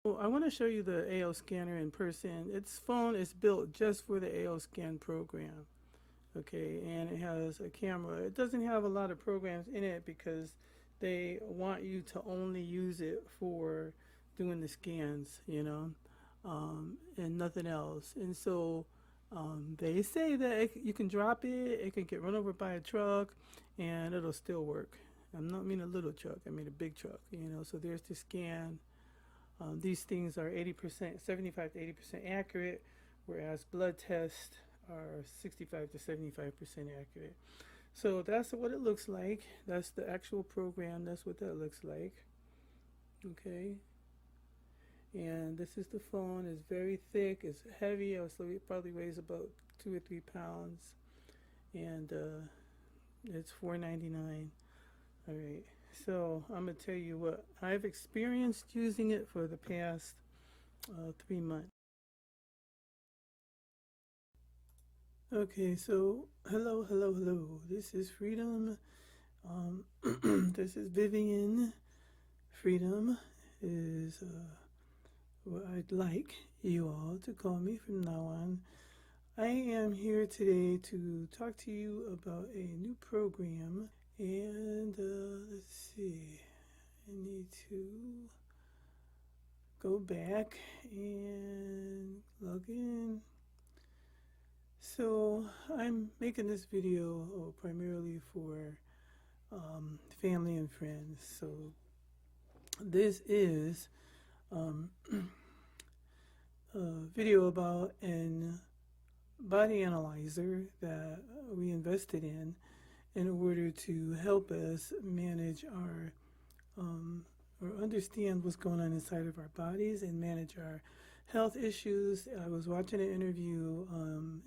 Well, I want to show you the AO scanner in person. Its phone is built just for the AO scan program. Okay, and it has a camera. It doesn't have a lot of programs in it because they want you to only use it for doing the scans, and nothing else. And so they say that you can drop it, it can get run over by a truck, and it'll still work. I'm not mean a little truck, I mean a big truck. So there's the scan. These things are 80%, 75 to 80% accurate, whereas blood tests are 65 to 75% accurate. So that's what it looks like. That's the actual program. That's what that looks like. Okay. And this is the phone. It's very thick. It's heavy. It probably weighs about 2 or 3 pounds. And it's $4.99. All right. So I'm going to tell you what I've experienced using it for the past 3 months. Okay, so hello, hello, hello. This is Freedom. This is Vivian. Freedom is what I'd like you all to call me from now on. I am here today to talk to you about a new program. And let's see, I need to go back and log in. So I'm making this video primarily for family and friends. So this is a video about an body analyzer that we invested in order to help us manage our or understand what's going on inside of our bodies and manage our health issues. I was watching an interview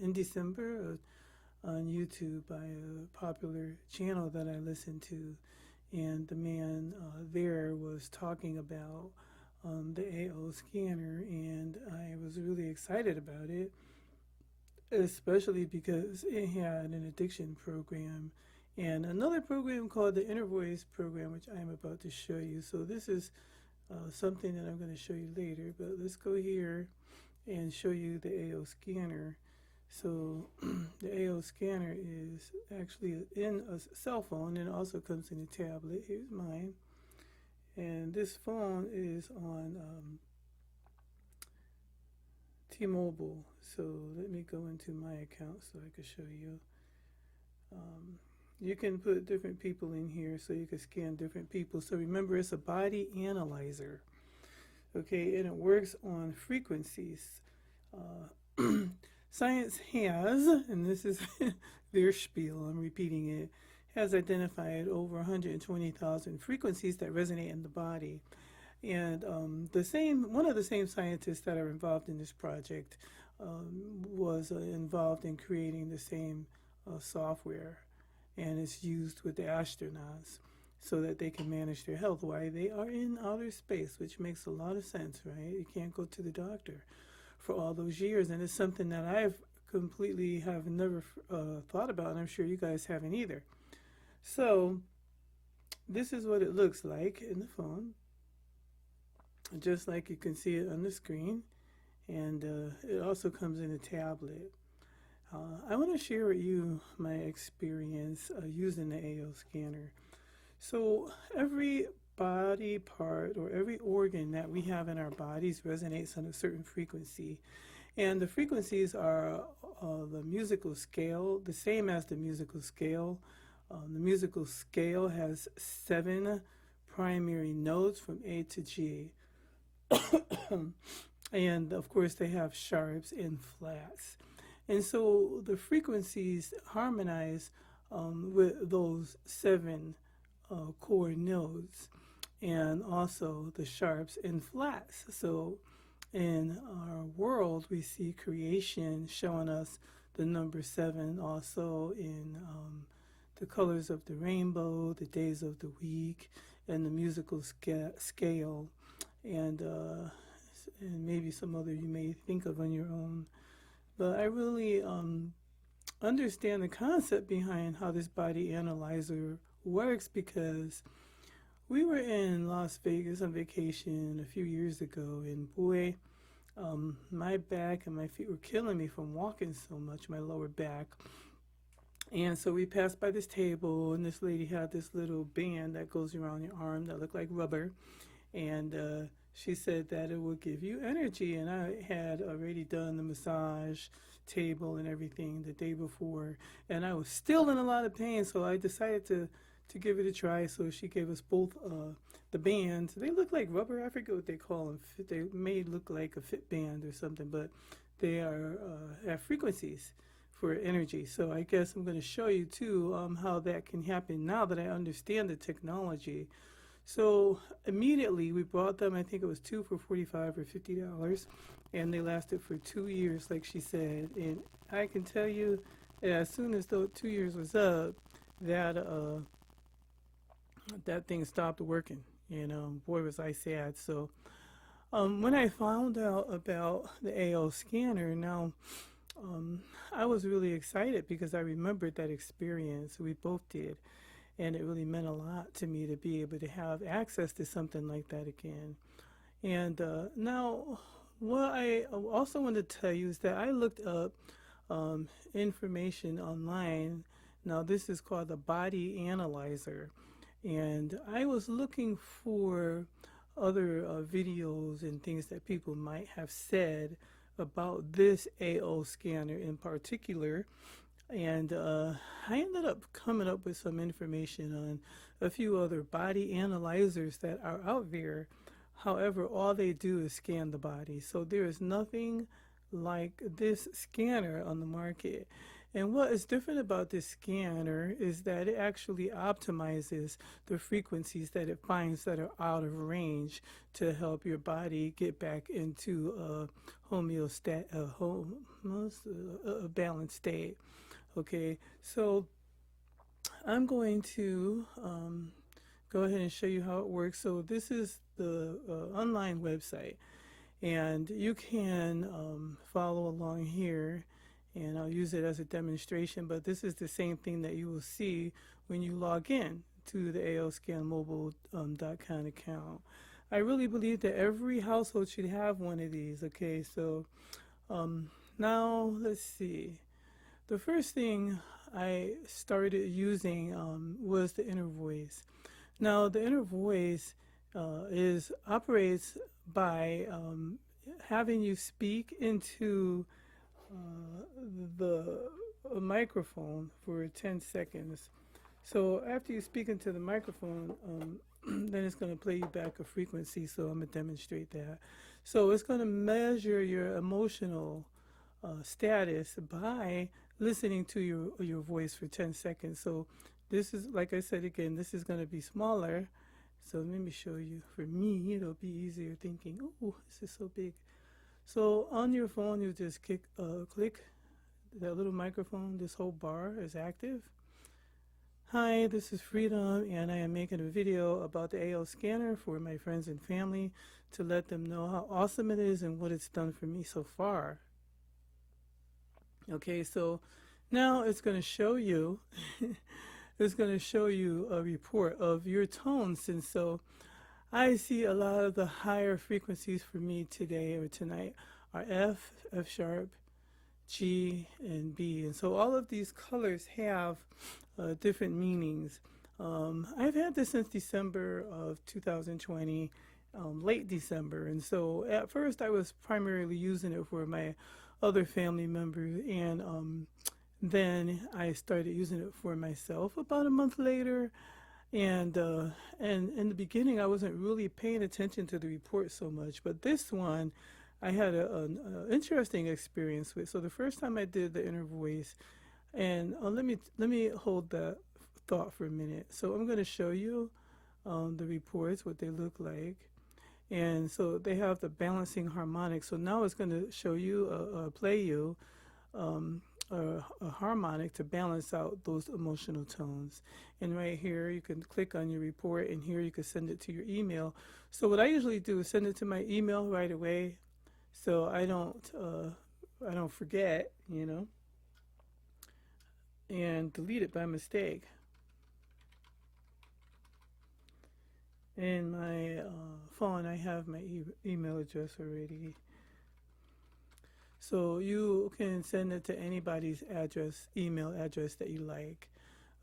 in December on YouTube by a popular channel that I listen to, and the man there was talking about the AO scanner, and I was really excited about it, especially because it had an addiction program and another program called the Inner Voice program, which I'm about to show you. So this is something that I'm going to show you later, but let's go here and show you the AO scanner. So the AO scanner is actually in a cell phone, and it also comes in a tablet. Here's mine, and this phone is on T-Mobile. So let me go into my account so I can show you. You can put different people in here so you can scan different people. So remember, it's a body analyzer. Okay, and it works on frequencies. Science has, and this is their spiel, I'm repeating it, has identified over 120,000 frequencies that resonate in the body. And one of the same scientists that are involved in this project was involved in creating the same software, and it's used with the astronauts so that they can manage their health while they are in outer space, which makes a lot of sense, right? You can't go to the doctor for all those years, and it's something that I've completely have never thought about, and I'm sure you guys haven't either. So this is what it looks like in the phone, just like you can see it on the screen, and it also comes in a tablet. I want to share with you my experience using the AO scanner. So every body part or every organ that we have in our bodies resonates on a certain frequency. And the frequencies are the musical scale, the same as the musical scale. The musical scale has 7 primary notes from A to G. And of course they have sharps and flats. And so the frequencies harmonize with those 7 core notes, and also the sharps and flats. So in our world, we see creation showing us the number 7, also in the colors of the rainbow, the days of the week, and the musical scale, and maybe some other you may think of on your own. But I really understand the concept behind how this body analyzer works, because We were in Las Vegas on vacation a few years ago, and boy, my back and my feet were killing me from walking so much, my lower back. And so we passed by this table, and this lady had this little band that goes around your arm that looked like rubber. And she said that it would give you energy. And I had already done the massage table and everything the day before, and I was still in a lot of pain, so I decided to give it a try. So she gave us both the bands. They look like rubber. I forget what they call them. They may look like a fit band or something, but they are have frequencies for energy. So I guess I'm going to show you too how that can happen now that I understand the technology. So immediately we bought them. I think it was two for $45 or $50, and they lasted for 2 years, like she said. And I can tell you, as soon as the 2 years was up, that that thing stopped working. You know, boy, was I sad. So when I found out about the AO scanner, now I was really excited because I remembered that experience. We both did. And it really meant a lot to me to be able to have access to something like that again. And now, what I also want to tell you is that I looked up information online. Now, this is called the Body Analyzer. And I was looking for other videos and things that people might have said about this AO scanner in particular. And I ended up coming up with some information on a few other body analyzers that are out there. However, all they do is scan the body. So there is nothing like this scanner on the market. And what is different about this scanner is that it actually optimizes the frequencies that it finds that are out of range to help your body get back into a balanced state. Okay, so I'm going to go ahead and show you how it works. So this is the online website, and you can follow along here, and I'll use it as a demonstration, but this is the same thing that you will see when you log in to the AOScanMobile.com account. I really believe that every household should have one of these. Okay, so now let's see. The first thing I started using was the inner voice. Now, the inner voice operates by having you speak into the microphone for 10 seconds. So after you speak into the microphone, then it's going to play you back a frequency. So I'm going to demonstrate that. So it's going to measure your emotional status by listening to your voice for 10 seconds. So this is, like I said again, this is going to be smaller. So let me show you. For me, it'll be easier thinking, oh, this is so big. So on your phone, you just click that little microphone. This whole bar is active. Hi, this is Freedom, and I am making a video about the AO scanner for my friends and family to let them know how awesome it is and what it's done for me so far. Okay, so now it's going to show you a report of your tones. And so I see a lot of the higher frequencies for me today or tonight are F, F sharp, G, and B. And so all of these colors have different meanings. I've had this since December of 2020, late December. And so at first I was primarily using it for my other family members, and then I started using it for myself about a month later. And in the beginning, I wasn't really paying attention to the report so much, but this one I had an interesting experience with. So the first time I did the inner voice, and let me hold that thought for a minute. So I'm going to show you the reports, what they look like. And so they have the balancing harmonic. So now it's going to show you, play you a harmonic to balance out those emotional tones. And right here, you can click on your report, and here you can send it to your email. So what I usually do is send it to my email right away, so I don't forget, you know, and delete it by mistake. In my phone, I have my email address already. So you can send it to anybody's email address that you like.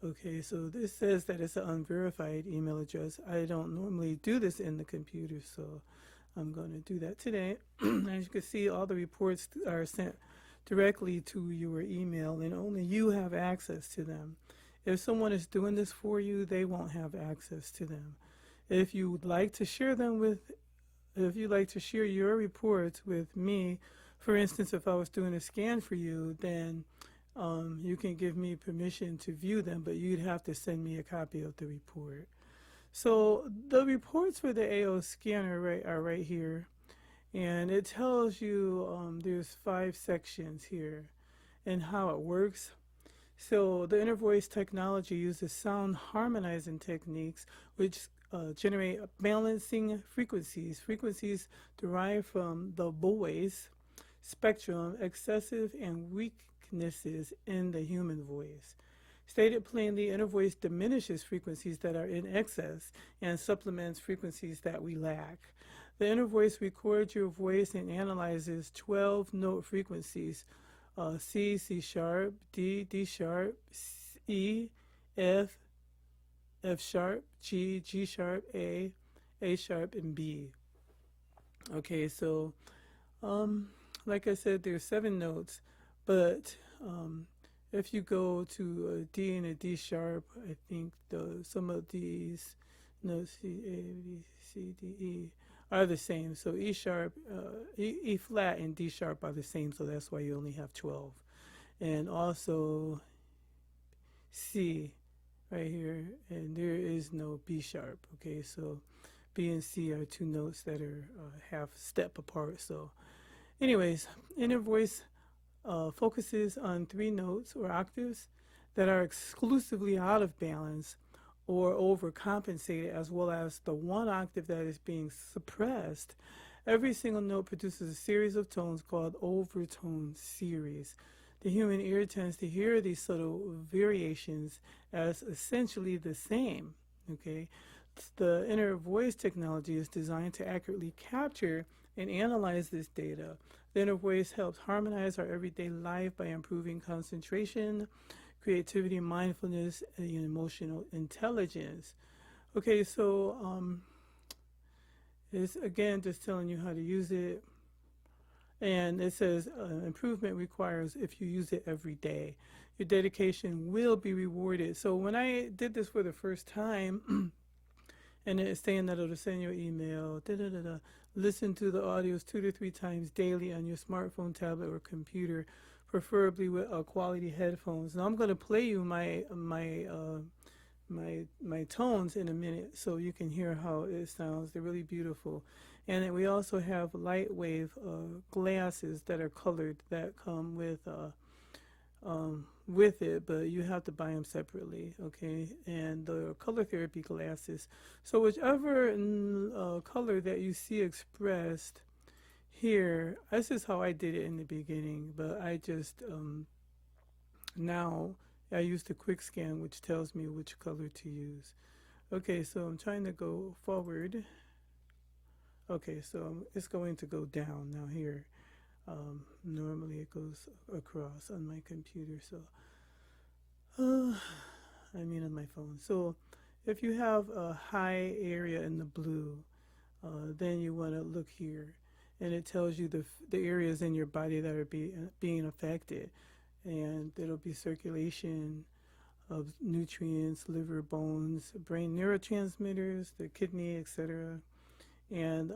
Okay, so this says that it's an unverified email address. I don't normally do this in the computer, so I'm going to do that today. As you can see, all the reports are sent directly to your email, and only you have access to them. If someone is doing this for you, they won't have access to them. If you would like to share if you'd like to share your reports with me, for instance, if I was doing a scan for you, then you can give me permission to view them, but you'd have to send me a copy of the report. So the reports for the AO scanner are right here, and it tells you there's 5 sections here and how it works. So the inner voice technology uses sound harmonizing techniques which generate balancing frequencies derived from the voice spectrum, excessive and weaknesses in the human voice. Stated plainly, inner voice diminishes frequencies that are in excess and supplements frequencies that we lack. The inner voice records your voice and analyzes 12 note frequencies: C, C sharp, D, D sharp, E, F, F sharp, G, G sharp, A sharp, and B. Okay, so like I said, there's 7 notes, but if you go to a D and a D sharp, I think some of these notes, C, A, B, C, D, E, are the same. So E sharp, E flat and D sharp are the same, so that's why you only have 12. And also C right here, and there is no B sharp. Okay, so B and C are 2 notes that are half step apart. So anyways, inner voice focuses on 3 notes or octaves that are exclusively out of balance or overcompensated, as well as the 1 octave that is being suppressed. Every single note produces a series of tones called overtone series. The human ear tends to hear these subtle variations as essentially the same. Okay, the inner voice technology is designed to accurately capture and analyze this data. The inner voice helps harmonize our everyday life by improving concentration, creativity, mindfulness, and emotional intelligence. Okay, so it's again just telling you how to use it. And it says improvement requires if you use it every day. Your dedication will be rewarded. So when I did this for the first time, and it's saying that it'll send you an email, listen to the audios 2 to 3 times daily on your smartphone, tablet, or computer, preferably with quality headphones. Now I'm going to play you my tones in a minute so you can hear how it sounds. They're really beautiful. And we also have light wave glasses that are colored that come with it, but you have to buy them separately, okay? And the color therapy glasses. So whichever color that you see expressed here, this is how I did it in the beginning, but I just now I use the quick scan, which tells me which color to use. Okay, so I'm trying to go forward. Okay, so it's going to go down now here. Normally it goes across on my computer, so I mean on my phone. So if you have a high area in the blue, then you want to look here, and it tells you the areas in your body that are being affected, and it'll be circulation of nutrients, liver, bones, brain neurotransmitters, the kidney, etc. And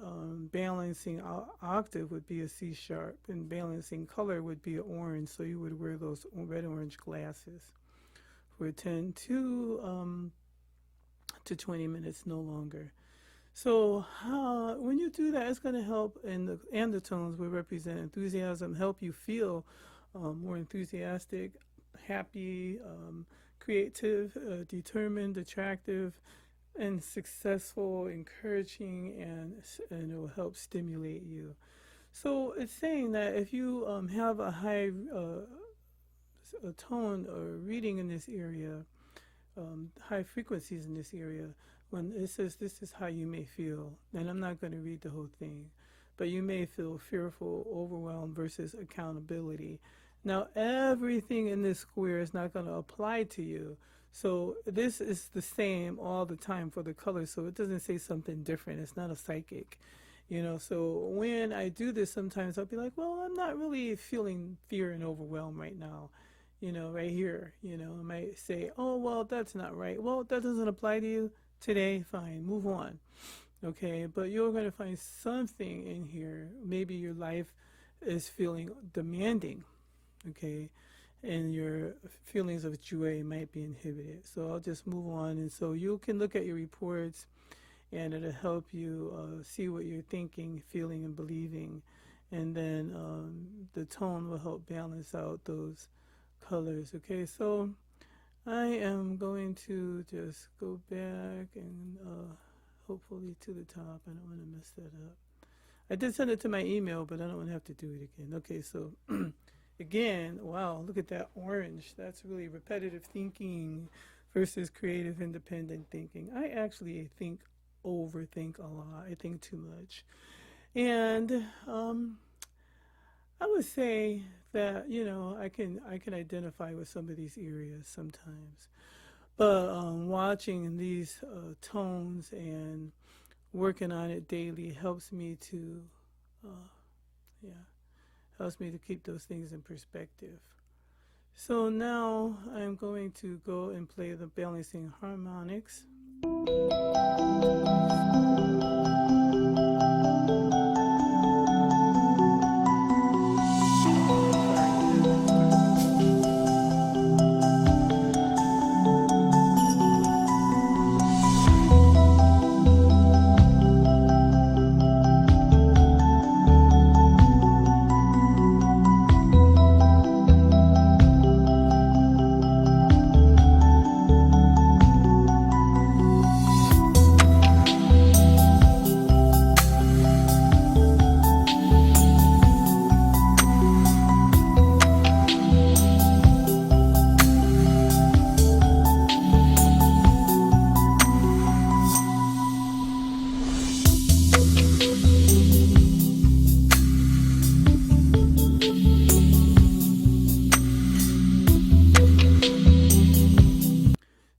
balancing octave would be a C sharp, and balancing color would be an orange, so you would wear those red-orange glasses for 10 to 20 minutes, no longer. So when you do that, it's going to help, and the tones will represent enthusiasm, help you feel more enthusiastic, happy, creative, determined, attractive, and successful, encouraging, and it will help stimulate you. So it's saying that if you have a high tone or reading in this area, high frequencies in this area, when it says this is how you may feel, and I'm not going to read the whole thing, but you may feel fearful, overwhelmed versus accountability. Now, everything in this square is not going to apply to you. So this is the same all the time for the colors, so it doesn't say something different. It's not a psychic. So when I do this, sometimes I'll be like, well, I'm not really feeling fear and overwhelm right now, right here. I might say, oh, well, that's not right. Well, that doesn't apply to you today. Fine, move on. Okay, but you're going to find something in here. Maybe your life is feeling demanding, okay, and your feelings of joy might be inhibited. So I'll just move on. And so you can look at your reports, and it'll help you see what you're thinking, feeling, and believing. And then the tone will help balance out those colors. Okay, so I am going to just go back and hopefully to the top. I don't want to mess that up. I did send it to my email, but I don't want to have to do it again. Okay, so again, wow, look at that orange. That's really repetitive thinking versus creative independent thinking. I actually overthink a lot. I think too much. And I would say that, I can identify with some of these areas sometimes. But watching these tones and working on it daily helps me to, keep those things in perspective. So now I'm going to go and play the balancing harmonics.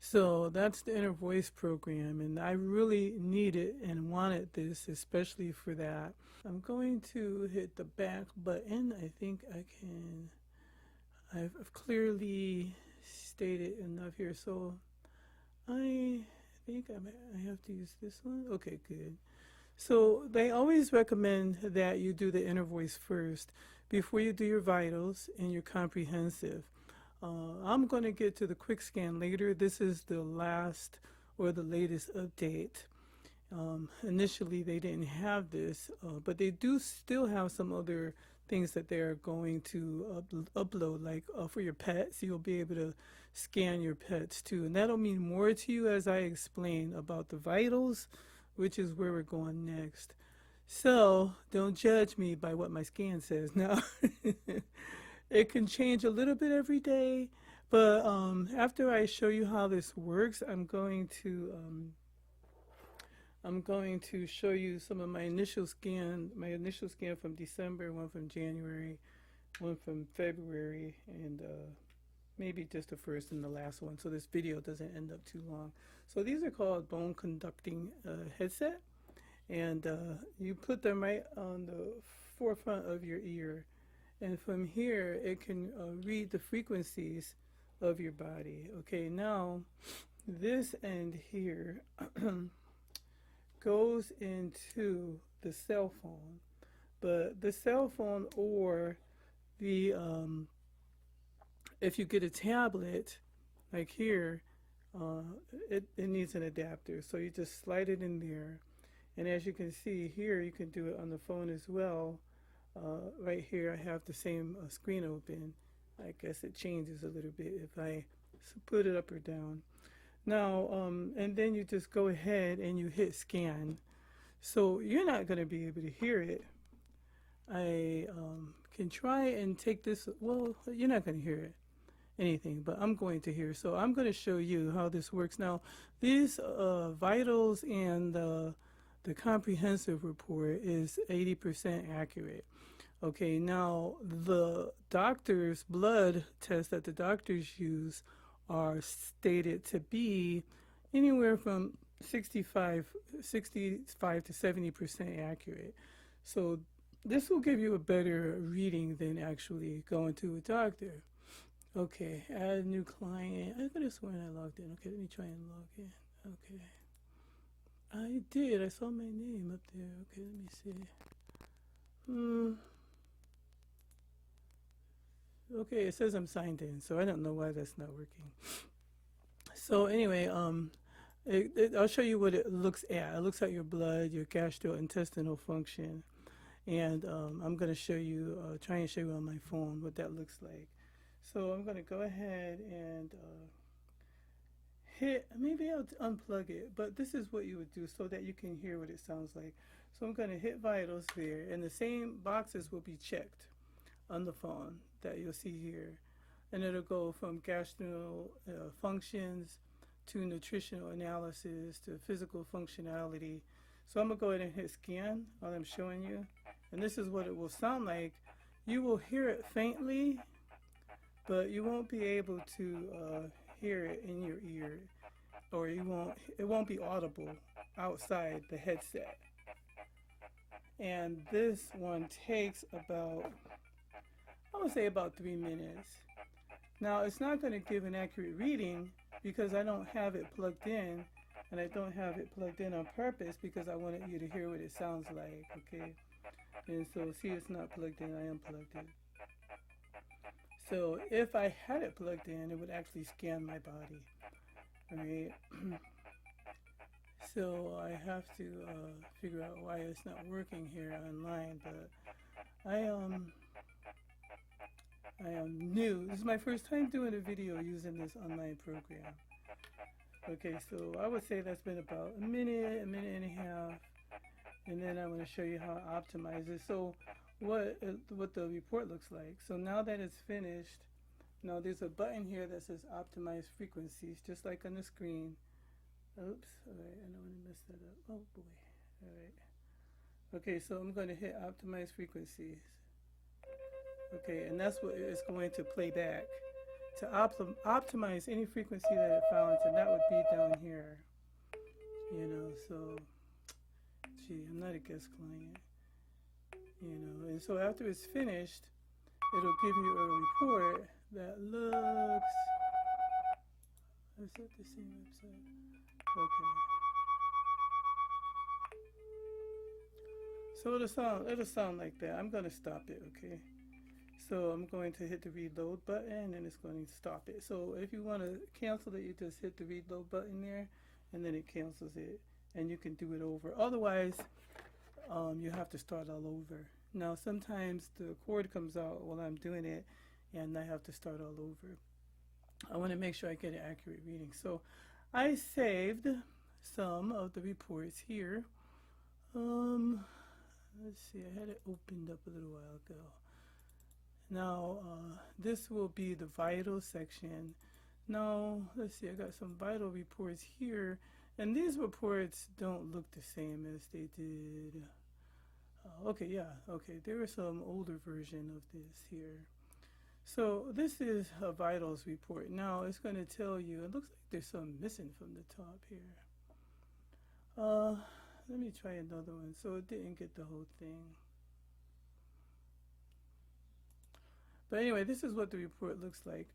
So that's the inner voice program, and I really needed and wanted this, especially for that. I'm going to hit the back button. I think I've clearly stated enough here. So I think I have to use this one. Okay, good. So they always recommend that you do the inner voice first before you do your vitals and your comprehensive. I'm going to get to the quick scan later. This is the last or the latest update. Initially, they didn't have this, but they do still have some other things that they're going to upload, like for your pets. You'll be able to scan your pets too. And that'll mean more to you as I explain about the vitals, which is where we're going next. So don't judge me by what my scan says now. It can change a little bit every day, but after I show you how this works, I'm going to show you some of my initial scan from December, one from January, one from February, and maybe just the first and the last one, so this video doesn't end up too long. So these are called bone conducting headset, and you put them right on the forefront of your ear. And from here, it can read the frequencies of your body. Okay, now this end here goes into the cell phone. But the cell phone or the, if you get a tablet, like here, it needs an adapter. So you just slide it in there. And as you can see here, you can do it on the phone as well. Right here I have the same screen open. I guess it changes a little bit if I put it up or down. Now, and then you just go ahead and you hit scan. So you're not going to be able to hear it. I can try and take this, well, you're not going to hear it. anything, but I'm going to here. So I'm going to show you how this works. Now, these vitals and the comprehensive report is 80% accurate. Okay, now the doctor's blood tests that the doctors use are stated to be anywhere from 65 to 70% accurate. So this will give you a better reading than actually going to a doctor. Okay, add new client. I could have sworn I logged in. Okay, let me try and log in. Okay. I did. I saw my name up there. Okay, let me see. Okay, it says I'm signed in, so I don't know why that's not working. So anyway, I'll show you what it looks at. It looks at your blood, your gastrointestinal function, and I'm going to show you, try and show you on my phone what that looks like. So I'm going to go ahead and maybe I'll unplug it, but this is what you would do so that you can hear what it sounds like. So I'm going to hit vitals there, and the same boxes will be checked on the phone that you'll see here. And it'll go from gastrointestinal functions to nutritional analysis to physical functionality. So I'm going to go ahead and hit scan while I'm showing you. And this is what it will sound like. You will hear it faintly, but you won't be able to hear it in your ear, or it won't be audible outside the headset. And this one takes about, I would say about 3 minutes. Now it's not going to give an accurate reading because I don't have it plugged in, and I don't have it plugged in on purpose because I wanted you to hear what it sounds like, okay? And so see, it's not plugged in, I unplugged it. So if I had it plugged in, it would actually scan my body, alright? So I have to figure out why it's not working here online, but I am new. This is my first time doing a video using this online program. Okay, so I would say that's been about a minute and a half, and then I'm going to show you how to optimize it. So what the report looks like. So now that it's finished, now there's a button here that says optimize frequencies, just like on the screen. Oops, alright, I know I messed that up. Oh boy, alright. Okay, so I'm going to hit optimize frequencies. Okay, and that's what it's going to play back. To optimize any frequency that it found, and that would be down here. You know, so, gee, I'm not a guest client. You know, and so after it's finished, it'll give you a report that looks, is that the same website? Okay. So it'll sound like that. I'm going to stop it, okay? So I'm going to hit the reload button, and it's going to stop it. So if you want to cancel it, you just hit the reload button there, and then it cancels it, and you can do it over. Otherwise, you have to start all over. Now sometimes the cord comes out while I'm doing it, and I have to start all over. I want to make sure I get an accurate reading. So I saved some of the reports here. Let's see, I had it opened up a little while ago. Now, this will be the vital section. Now, let's see, I got some vital reports here, and these reports don't look the same as they did. Okay, yeah, okay, there is some older version of this here. So this is a vitals report. Now, it's going to tell you, it looks like there's some missing from the top here. Let me try another one. So it didn't get the whole thing. But anyway, this is what the report looks like.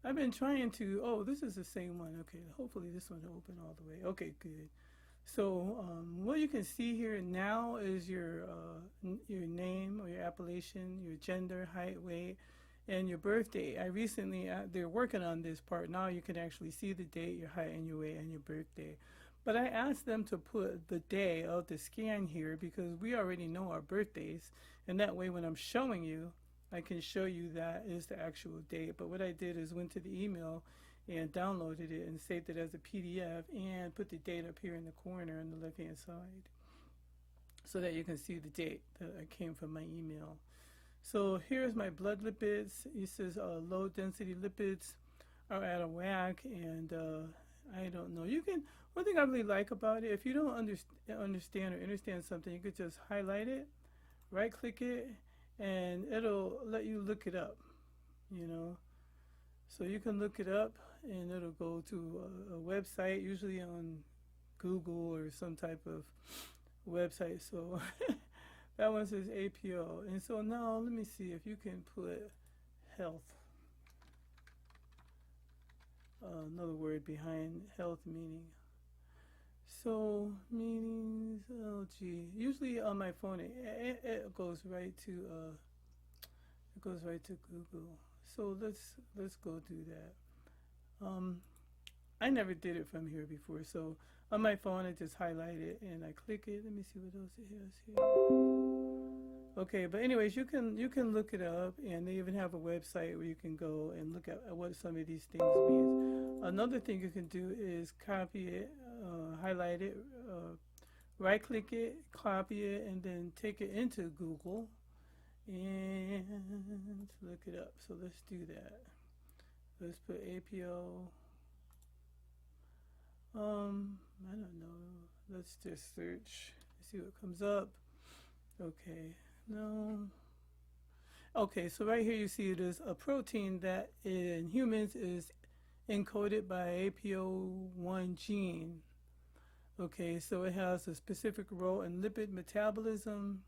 I've been trying to, oh, this is the same one. Okay, hopefully this one will open all the way. Okay, good. So what you can see here now is your name or your appellation, your gender, height, weight, and your birthday. I recently, they're working on this part. Now you can actually see the date, your height, and your weight, and your birthday. But I asked them to put the day of the scan here because we already know our birthdays. And that way when I'm showing you, I can show you that is the actual date. But what I did is went to the email and downloaded it and saved it as a PDF and put the date up here in the corner on the left-hand side so that you can see the date that I came from my email. So here's my blood lipids. It says low density lipids are out of whack, and I don't know. You can, one thing I really like about it, if you don't understand or understand something, you could just highlight it, right click it, and it'll let you look it up, you know. So you can look it up, and it'll go to a website, usually on Google or some type of website. So that one says APO. And so now let me see if you can put health, another word behind health meaning. So meanings, oh gee, usually on my phone it goes right to Google. So let's go do that. I never did it from here before, so on my phone I just highlight it and I click it. Let me see what else it has here. Okay, but anyways, you can look it up, and they even have a website where you can go and look at what some of these things mean. Another thing you can do is copy it, highlight it, right click it, copy it, and then take it into Google and look it up. So let's do that. Let's put APO. I don't know. Let's just search, see what comes up. Okay, no. Okay, so right here you see it is a protein that in humans is encoded by APO1 gene. Okay, so it has a specific role in lipid metabolism,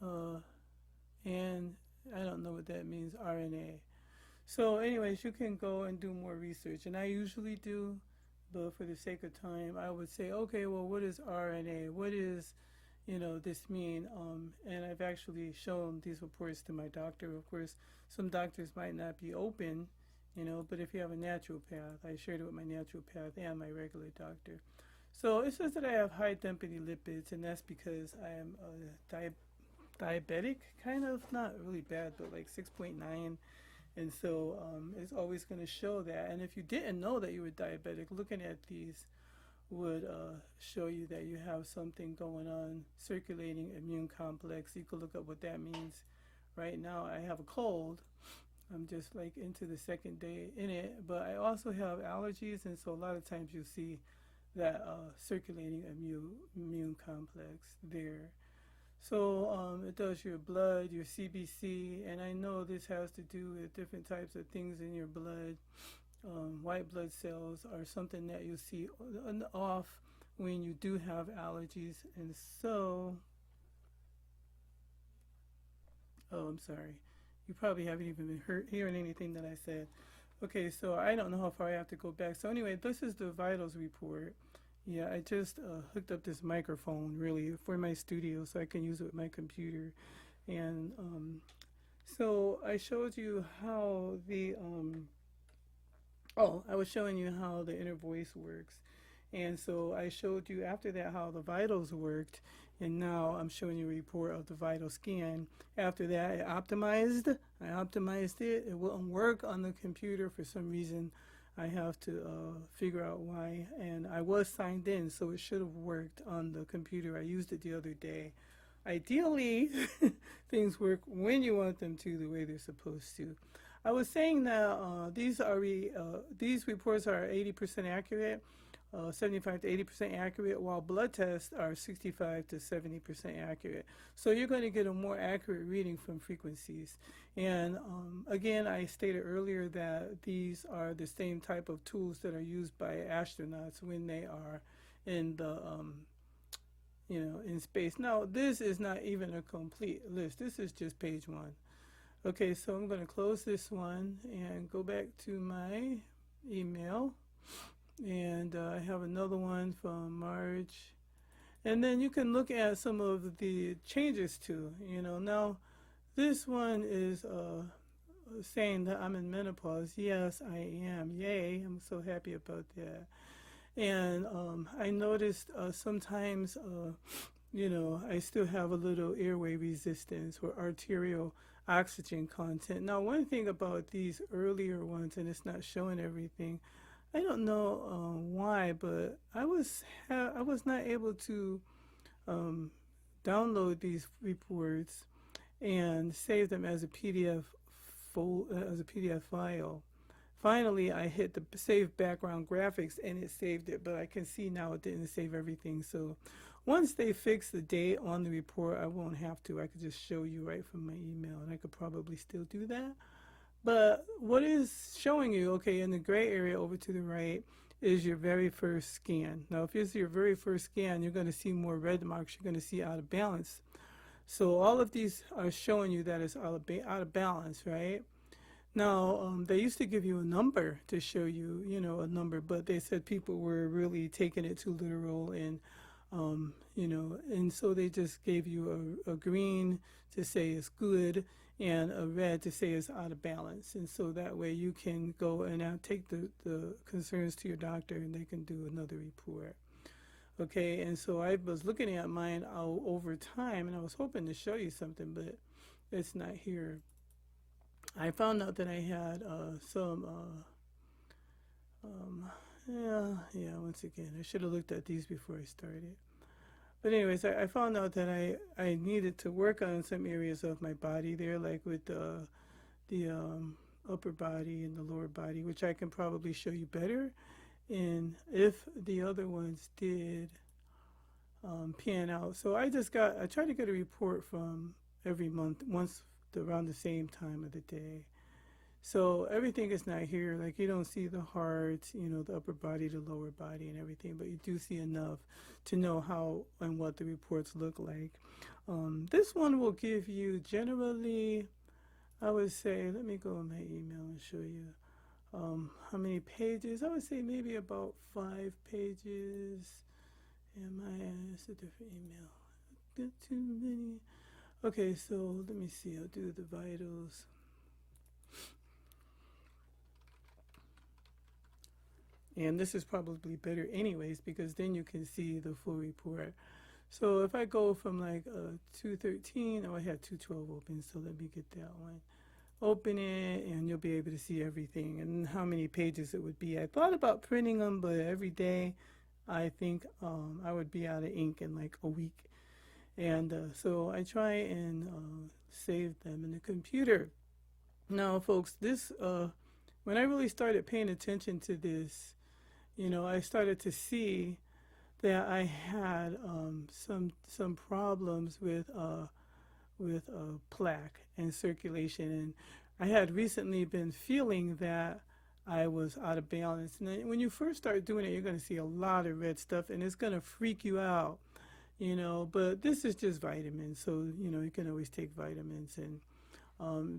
and I don't know what that means, RNA. So anyways, you can go and do more research, and I usually do, but for the sake of time, I would say, okay, well, what is RNA? What is, this mean? And I've actually shown these reports to my doctor. Of course, some doctors might not be open, but if you have a naturopath, I shared it with my naturopath and my regular doctor. So it says that I have high density lipids, and that's because I am diabetic, kind of, not really bad, but like 6.9. And so it's always going to show that. And if you didn't know that you were diabetic, looking at these would show you that you have something going on, circulating immune complex. You could look up what that means. Right now I have a cold. I'm just like into the second day in it. But I also have allergies, and so a lot of times you see that circulating immune complex there. So it does your blood, your CBC, and I know this has to do with different types of things in your blood. White blood cells are something that you see off when you do have allergies. And so, oh, I'm sorry. You probably haven't even been hearing anything that I said. Okay, so I don't know how far I have to go back. So anyway, this is the vitals report. Yeah, I just hooked up this microphone, really, for my studio so I can use it with my computer. And so I showed you how I was showing you how the inner voice works. And so I showed you after that how the vitals worked. And now I'm showing you a report of the vital scan. After that, I optimized it. It wouldn't work on the computer for some reason. I have to figure out why, and I was signed in, so it should have worked on the computer. I used it the other day. Ideally, things work when you want them to, the way they're supposed to. I was saying that these reports are 80% accurate, 75 to 80% accurate, while blood tests are 65 to 70% accurate. So you're going to get a more accurate reading from frequencies. And again, I stated earlier that these are the same type of tools that are used by astronauts when they are in the, in space. Now, this is not even a complete list. This is just page 1. Okay, so I'm going to close this one and go back to my email. And I have another one from March. And then you can look at some of the changes too. Now this one is saying that I'm in menopause. Yes, I am. Yay, I'm so happy about that. And I noticed sometimes, I still have a little airway resistance or arterial oxygen content. Now, one thing about these earlier ones, and it's not showing everything, I don't know why, but I was not able to download these reports and save them as a PDF file. Finally, I hit the save background graphics and it saved it, but I can see now it didn't save everything. So once they fix the date on the report, I won't have to. I could just show you right from my email, and I could probably still do that. But what is showing you, okay, in the gray area over to the right, is your very first scan. Now, if it's your very first scan, you're going to see more red marks. You're going to see out of balance. So all of these are showing you that it's out of balance, right? Now, they used to give you a number to show you, a number, but they said people were really taking it too literal, and, and so they just gave you a green to say it's good and a red to say it's out of balance. And so that way you can go and take the concerns to your doctor, and they can do another report. Okay, and so I was looking at mine over time, and I was hoping to show you something, but it's not here. I found out that I had once again, I should have looked at these before I started. But anyways, I found out that I needed to work on some areas of my body there, like with the upper body and the lower body, which I can probably show you better. And if the other ones did pan out. So I tried to get a report from every month, once around the same time of the day. So everything is not here. Like, you don't see the heart, the upper body, the lower body, and everything, but you do see enough to know how and what the reports look like. This one will give you generally, I would say, let me go in my email and show you how many pages. I would say maybe about 5 pages. It's a different email. Got too many. Okay, so let me see. I'll do the vitals. And this is probably better anyways, because then you can see the full report. So if I go from like 213, I had 212 open, so let me get that one. Open it, and you'll be able to see everything and how many pages it would be. I thought about printing them, but every day I think I would be out of ink in like a week. And so I try and save them in the computer. Now, folks, this when I really started paying attention to this, I started to see that I had some problems with plaque and circulation, and I had recently been feeling that I was out of balance. And then when you first start doing it, you're going to see a lot of red stuff, and it's going to freak you out. But this is just vitamins, so you can always take vitamins. And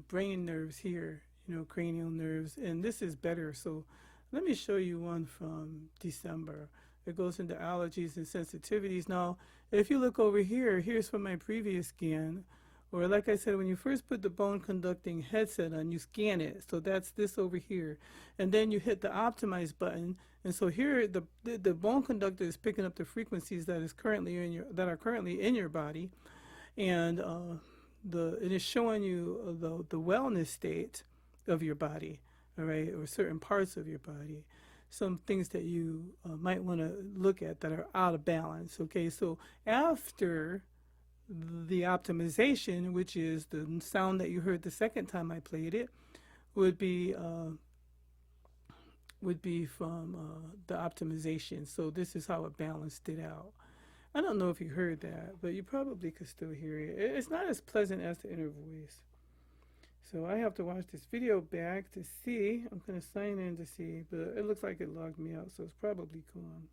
brain nerves here, cranial nerves, and this is better. So let me show you one from December. It goes into allergies and sensitivities. Now, if you look over here, here's from my previous scan, or like I said, when you first put the bone conducting headset on, you scan it. So that's this over here, and then you hit the optimize button. And so here, the bone conductor is picking up the frequencies that are currently in your body, and it is showing you the wellness state of your body, all right, or certain parts of your body, some things that you might want to look at that are out of balance. Okay, so after the optimization, which is the sound that you heard the second time I played it, would be from the optimization. So this is how it balanced it out. I don't know if you heard that, but you probably could still hear it. It's not as pleasant as the inner voice. So I have to watch this video back to see. I'm going to sign in to see, but it looks like it logged me out, so it's probably gone.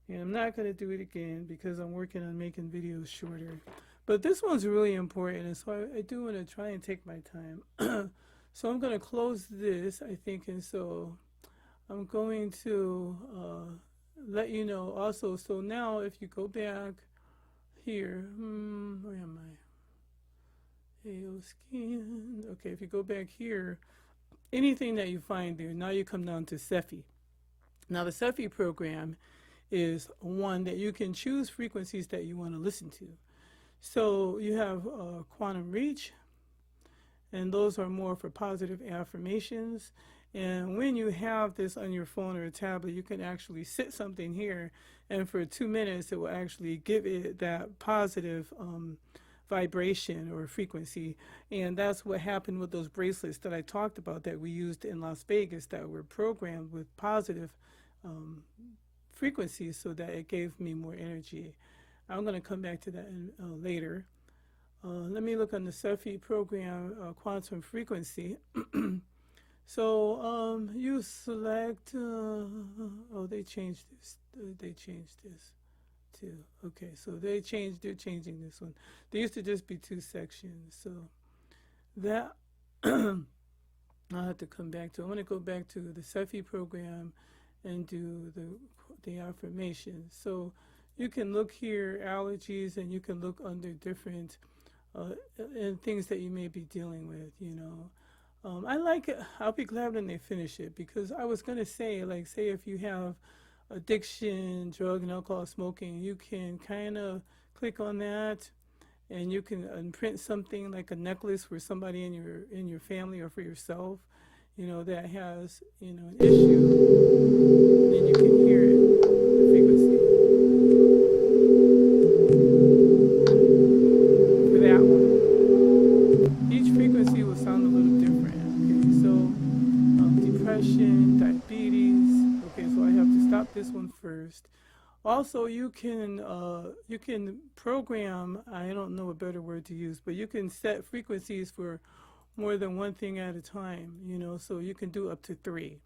And I'm not going to do it again because I'm working on making videos shorter. But this one's really important, and so I do want to try and take my time. So I'm going to close this, I think, and so I'm going to let you know also. So now if you go back here, where am I? AO scan. Okay, if you go back here, anything that you find there, now you come down to Cepheid. Now the Cepheid program is one that you can choose frequencies that you want to listen to. So you have quantum reach, and those are more for positive affirmations. And when you have this on your phone or a tablet, you can actually sit something here, and for 2 minutes, it will actually give it that positive vibration or frequency. And that's what happened with those bracelets that I talked about that we used in Las Vegas that were programmed with positive um, frequencies so that it gave me more energy. I'm going to come back to that later. Let me look on the Cepheid program, quantum frequency. So you select, oh, they changed this. They changed this too. Okay, so they're changing this one. There used to just be 2 sections. So that I'll have to come back to. I want to go back to the Cepheid program and do the affirmations. So you can look here, allergies, and you can look under different and things that you may be dealing with, you know. I like it. I'll be glad when they finish it, because I was going to say, like, say if you have addiction, drug and alcohol smoking, you can kind of click on that and you can imprint something like a necklace for somebody in your family or for yourself, you know, that has, you know, an issue. And then you can hear it, the frequency for that one. Each frequency will sound a little different. Okay, so depression, diabetes. Okay, so I have to stop this one first. Also, you can program. I don't know a better word to use, but you can set frequencies for more than one thing at a time. You know, so you can do up to 3.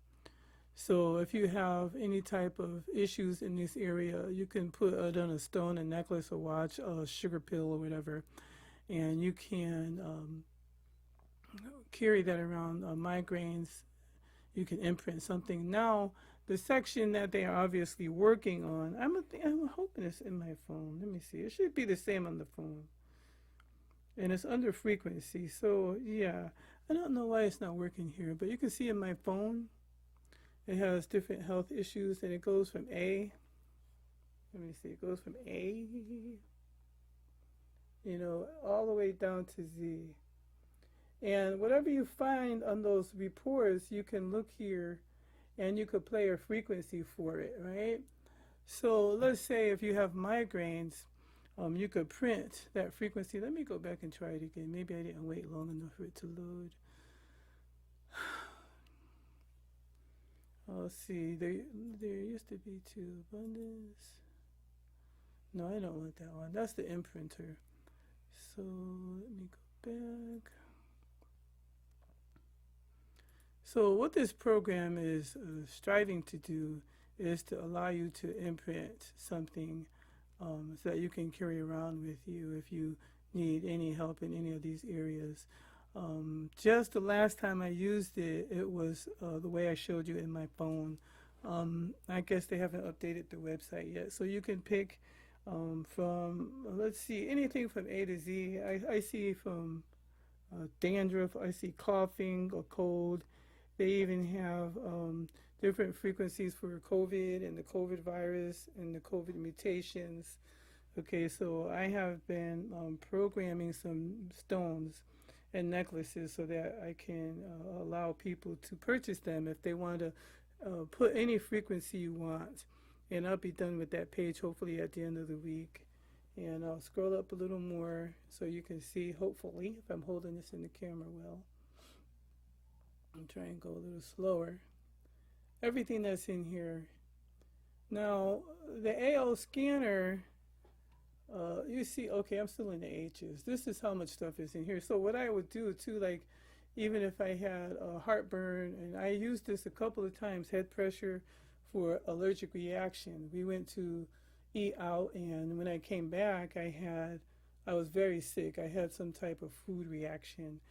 So if you have any type of issues in this area, you can put it on a stone, a necklace, a watch, a sugar pill, or whatever, and you can carry that around. Migraines, you can imprint something. Now, the section that they are obviously working on, I'm hoping it's in my phone. Let me see. It should be the same on the phone. And it's under frequency. So, yeah, I don't know why it's not working here, but you can see in my phone, it has different health issues, and it goes from A. Let me see. It goes from A, you know, all the way down to Z. And whatever you find on those reports, you can look here and you could play a frequency for it, right? So let's say if you have migraines, you could print that frequency. Let me go back and try it again. Maybe I didn't wait long enough for it to load. Let's see. There used to be 2 abundance. No, I don't want that one. That's the imprinter. So let me go back. So what this program is striving to do is to allow you to imprint something so that you can carry around with you if you need any help in any of these areas. Just the last time I used it, it was the way I showed you in my phone. I guess they haven't updated the website yet. So you can pick from, let's see, anything from A to Z. I see from dandruff, I see coughing or cold. They even have different frequencies for COVID and the COVID virus and the COVID mutations. Okay, so I have been programming some stones and necklaces so that I can allow people to purchase them if they want to put any frequency you want. And I'll be done with that page hopefully at the end of the week. And I'll scroll up a little more so you can see, hopefully, if I'm holding this in the camera well. I'm trying to go a little slower. Everything that's in here. Now, the AO scanner, you see, okay, I'm still in the H's. This is how much stuff is in here. So what I would do too, like, even if I had heartburn, and I used this a couple of times, head pressure for allergic reaction. We went to eat out, and when I came back, I was very sick. I had some type of food reaction.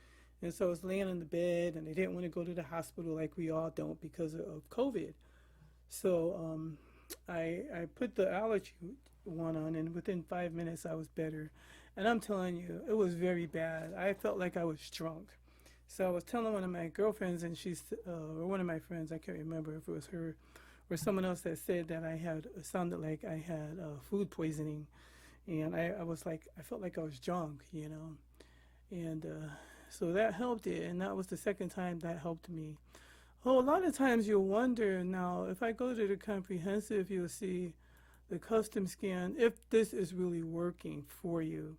And so I was laying on the bed, and they didn't want to go to the hospital like we all don't because of COVID. So I put the allergy one on, and within 5 minutes I was better. And I'm telling you, it was very bad. I felt like I was drunk. So I was telling one of my girlfriends, and or one of my friends, I can't remember if it was her or someone else, that said that it sounded like I had food poisoning. And I felt like I was drunk, you know. And so that helped it, and that was the second time that helped me. Oh, a lot of times you'll wonder now, if I go to the comprehensive, you'll see the custom scan, if this is really working for you.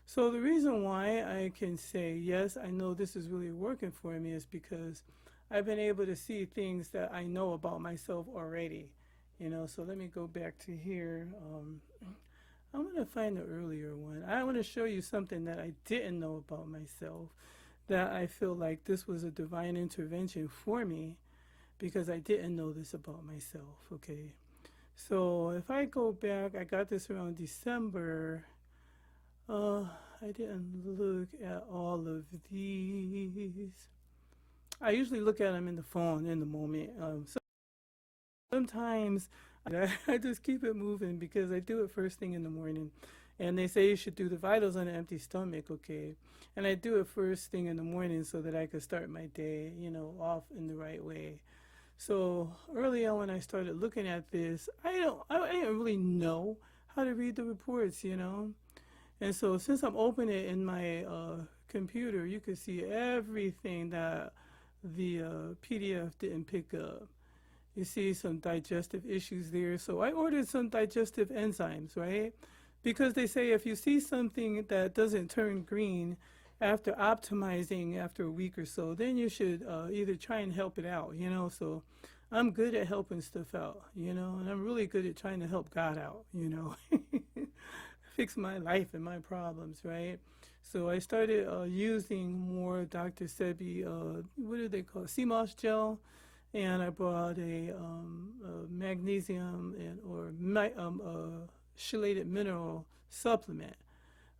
So the reason why I can say, yes, I know this is really working for me is because I've been able to see things that I know about myself already. So let me go back to here. I'm going to find the earlier one. I want to show you something that I didn't know about myself, that I feel like this was a divine intervention for me because I didn't know this about myself, okay? So if I go back, I got this around December. I didn't look at all of these. I usually look at them in the phone in the moment. Sometimes I just keep it moving because I do it first thing in the morning. And they say you should do the vitals on an empty stomach, okay? And I do it first thing in the morning so that I could start my day, off in the right way. So early on when I started looking at this, I didn't really know how to read the reports. And so since I'm opening it in my computer, you can see everything that the PDF didn't pick up. You see some digestive issues there. So I ordered some digestive enzymes, right? Because they say if you see something that doesn't turn green after optimizing after a week or so, then you should either try and help it out. So I'm good at helping stuff out, and I'm really good at trying to help God out. Fix my life and my problems, right? So I started using more Dr. Sebi, what do they call it? CMOS gel. And I bought a magnesium or chelated mineral supplement.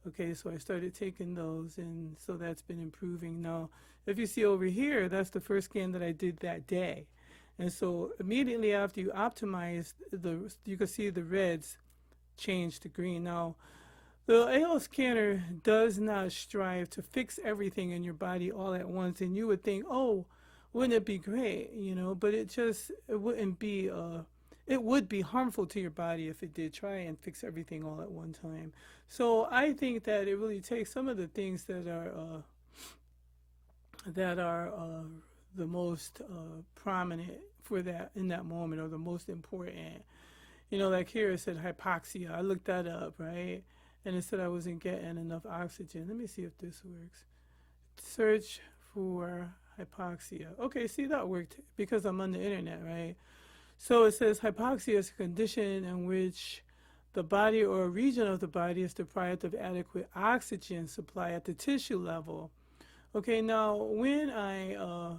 Okay, so I started taking those, and so that's been improving. Now, if you see over here, that's the first scan that I did that day. And so immediately after you optimize, you can see the reds change to green. Now, the AL scanner does not strive to fix everything in your body all at once, and you would think, oh, wouldn't it be great, but it wouldn't be, it would be harmful to your body if it did try and fix everything all at one time. So I think that it really takes some of the things that are the most prominent for that in that moment, or the most important. Like here it said hypoxia. I looked that up, right? And it said I wasn't getting enough oxygen. Let me see if this works. Search for hypoxia. Okay, see, that worked because I'm on the internet, right? So it says hypoxia is a condition in which the body or a region of the body is deprived of adequate oxygen supply at the tissue level. Okay, now when I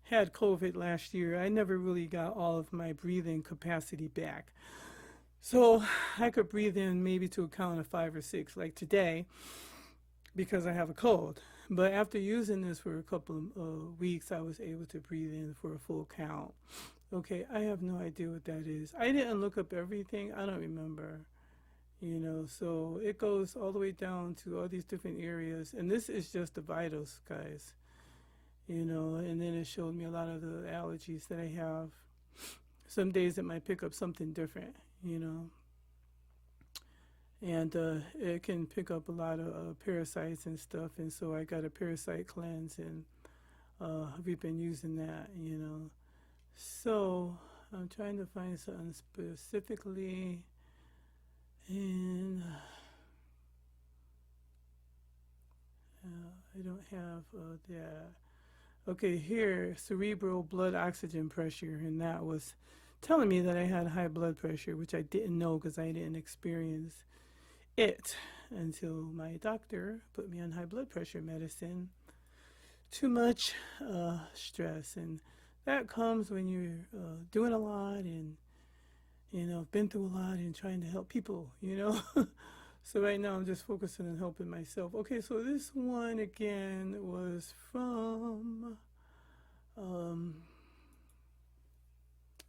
had COVID last year, I never really got all of my breathing capacity back. So I could breathe in maybe to a count of 5 or 6, like today, because I have a cold. But after using this for a couple of weeks, I was able to breathe in for a full count. Okay, I have no idea what that is. I didn't look up everything. I don't remember. So it goes all the way down to all these different areas. And this is just the vitals, guys. And then it showed me a lot of the allergies that I have. Some days it might pick up something different. And it can pick up a lot of parasites and stuff. And so I got a parasite cleanse, and we've been using that. So I'm trying to find something specifically. And I don't have that. Okay, here, cerebral blood oxygen pressure. And that was telling me that I had high blood pressure, which I didn't know because I didn't experience it until my doctor put me on high blood pressure medicine. Too much stress, and that comes when you're doing a lot and been through a lot and trying to help people. So right now I'm just focusing on helping myself. Okay, so this one again was from I'm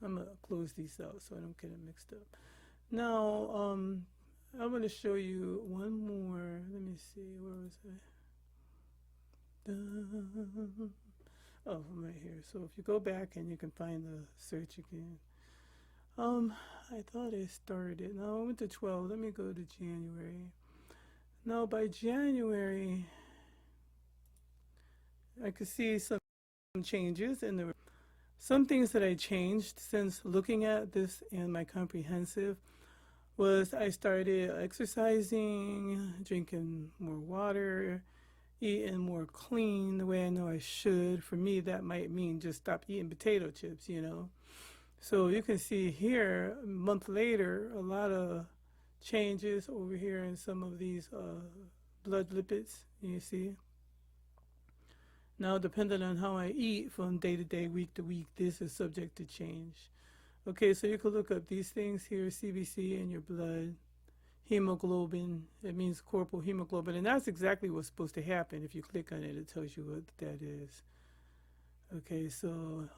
gonna close these out so I don't get it mixed up. Now I'm going to show you one more. Let me see. Where was I? Oh, I'm right here. So if you go back and you can find the search again. I thought I started it. No, I went to 12. Let me go to January. Now by January, I could see some changes in the some things that I changed since looking at this in my comprehensive was I started exercising, drinking more water, eating more clean the way I know I should. For me, that might mean just stop eating potato chips, you know. So you can see here, a month later, a lot of changes over here in some of these blood lipids, you see. Now, depending on how I eat from day to day, week to week, this is subject to change. Okay, so you can look up these things here, CBC in your blood, hemoglobin, it means corporal hemoglobin, and that's exactly what's supposed to happen. If you click on it, it tells you what that is. Okay, so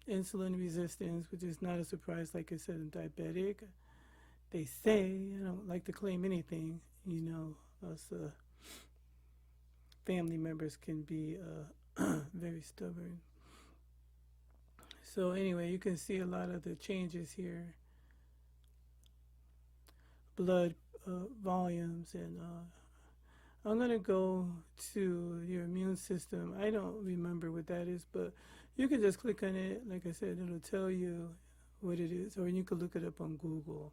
insulin resistance, which is not a surprise, like I said, in diabetic. They say, I don't like to claim anything, you know, us family members can be very stubborn. So anyway, you can see a lot of the changes here. Blood volumes, and I'm going to go to your immune system. I don't remember what that is, but you can just click on it. Like I said, it'll tell you what it is, or you can look it up on Google.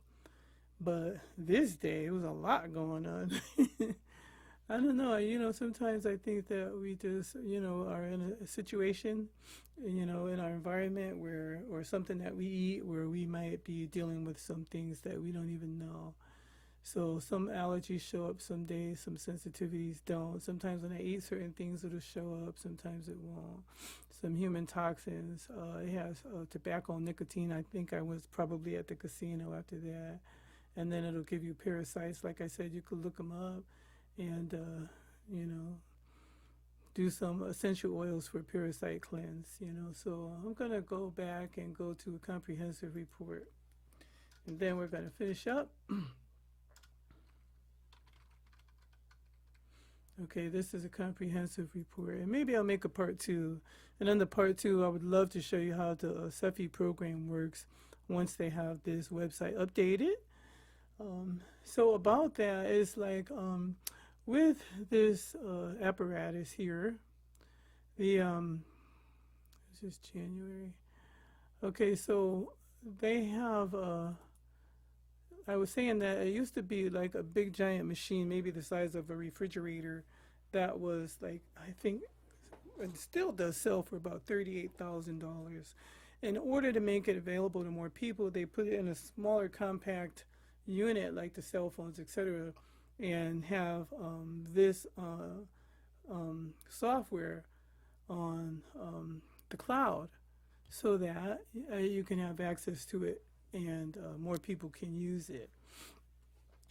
But this day, it was a lot going on. I don't know, you know, sometimes I think that we just, you know, are in a situation, you know, in our environment where, or something that we eat where we might be dealing with some things that we don't even know. So some allergies show up some days, some sensitivities don't. Sometimes when I eat certain things, it'll show up, sometimes it won't. Some human toxins, it has tobacco, nicotine. I think I was probably at the casino after that. And then it'll give you parasites. Like I said, you could look them up and, you know, do some essential oils for parasite cleanse, you know. So I'm going to go back and go to a comprehensive report. And then we're going to finish up. Okay, this is a comprehensive report. And maybe I'll make a part 2. And on the part 2, I would love to show you how the Cepheid program works once they have this website updated. So about that is like, with this apparatus here, the this is January. Okay, so they have I was saying that it used to be like a big giant machine, maybe the size of a refrigerator, that was like, I think it still does sell for about $38,000. In order to make it available to more people, they put it in a smaller compact unit like the cell phones, etc., and have this software on the cloud so that you can have access to it and more people can use it.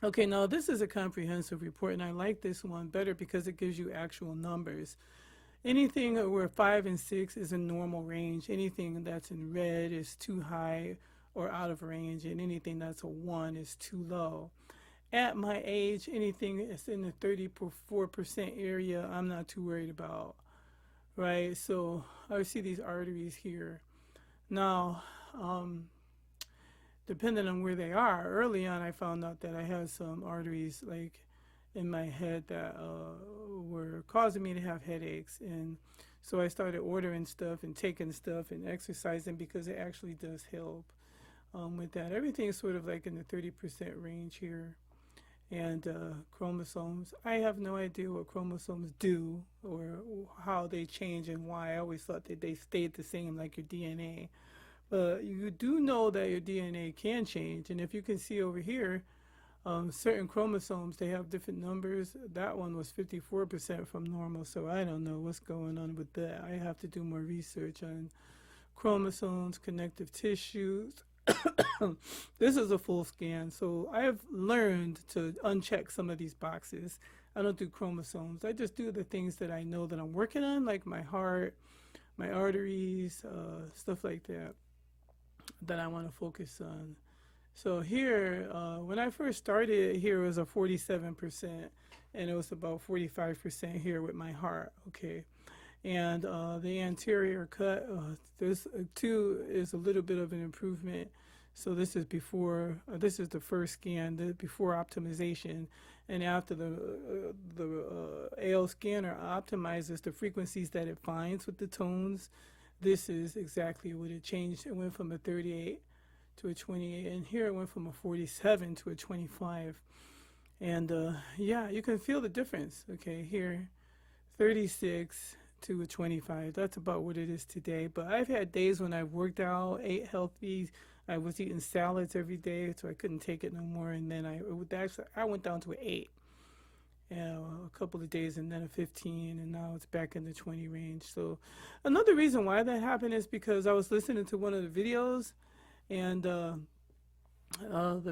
Okay, now this is a comprehensive report, and I like this one better because it gives you actual numbers. Anything where 5 and 6 is a normal range, anything that's in red is too high or out of range, and anything that's a 1 is too low. At my age, anything that's in the 34% area, I'm not too worried about, right? So I see these arteries here. Now, depending on where they are, early on I found out that I had some arteries like in my head that were causing me to have headaches, and so I started ordering stuff and taking stuff and exercising because it actually does help with that. Everything is sort of like in the 30% range here. And chromosomes, I have no idea what chromosomes do or how they change and why. I always thought that they stayed the same like your DNA. But you do know that your DNA can change, and if you can see over here, certain chromosomes, they have different numbers. That one was 54% from normal, so I don't know what's going on with that. I have to do more research on chromosomes, connective tissues. This is a full scan, so I have learned to uncheck some of these boxes. I don't do chromosomes. I just do the things that I know that I'm working on, like my heart, my arteries, stuff like that, that I want to focus on. So here, when I first started, here was a 47%, and it was about 45% here with my heart, okay? And the anterior cut, this too is a little bit of an improvement. So this is before, this is the first scan, the before optimization, and after the AL scanner optimizes the frequencies that it finds with the tones, this is exactly what it changed. It went from a 38 to a 28, and here it went from a 47 to a 25. And yeah, you can feel the difference. Okay, here 36 to a 25. That's about what it is today. But I've had days when I've worked out, ate healthy. I was eating salads every day, so I couldn't take it no more. And then I went down to an 8, a couple of days, and then a 15, and now it's back in the 20 range. So another reason why that happened is because I was listening to one of the videos, and the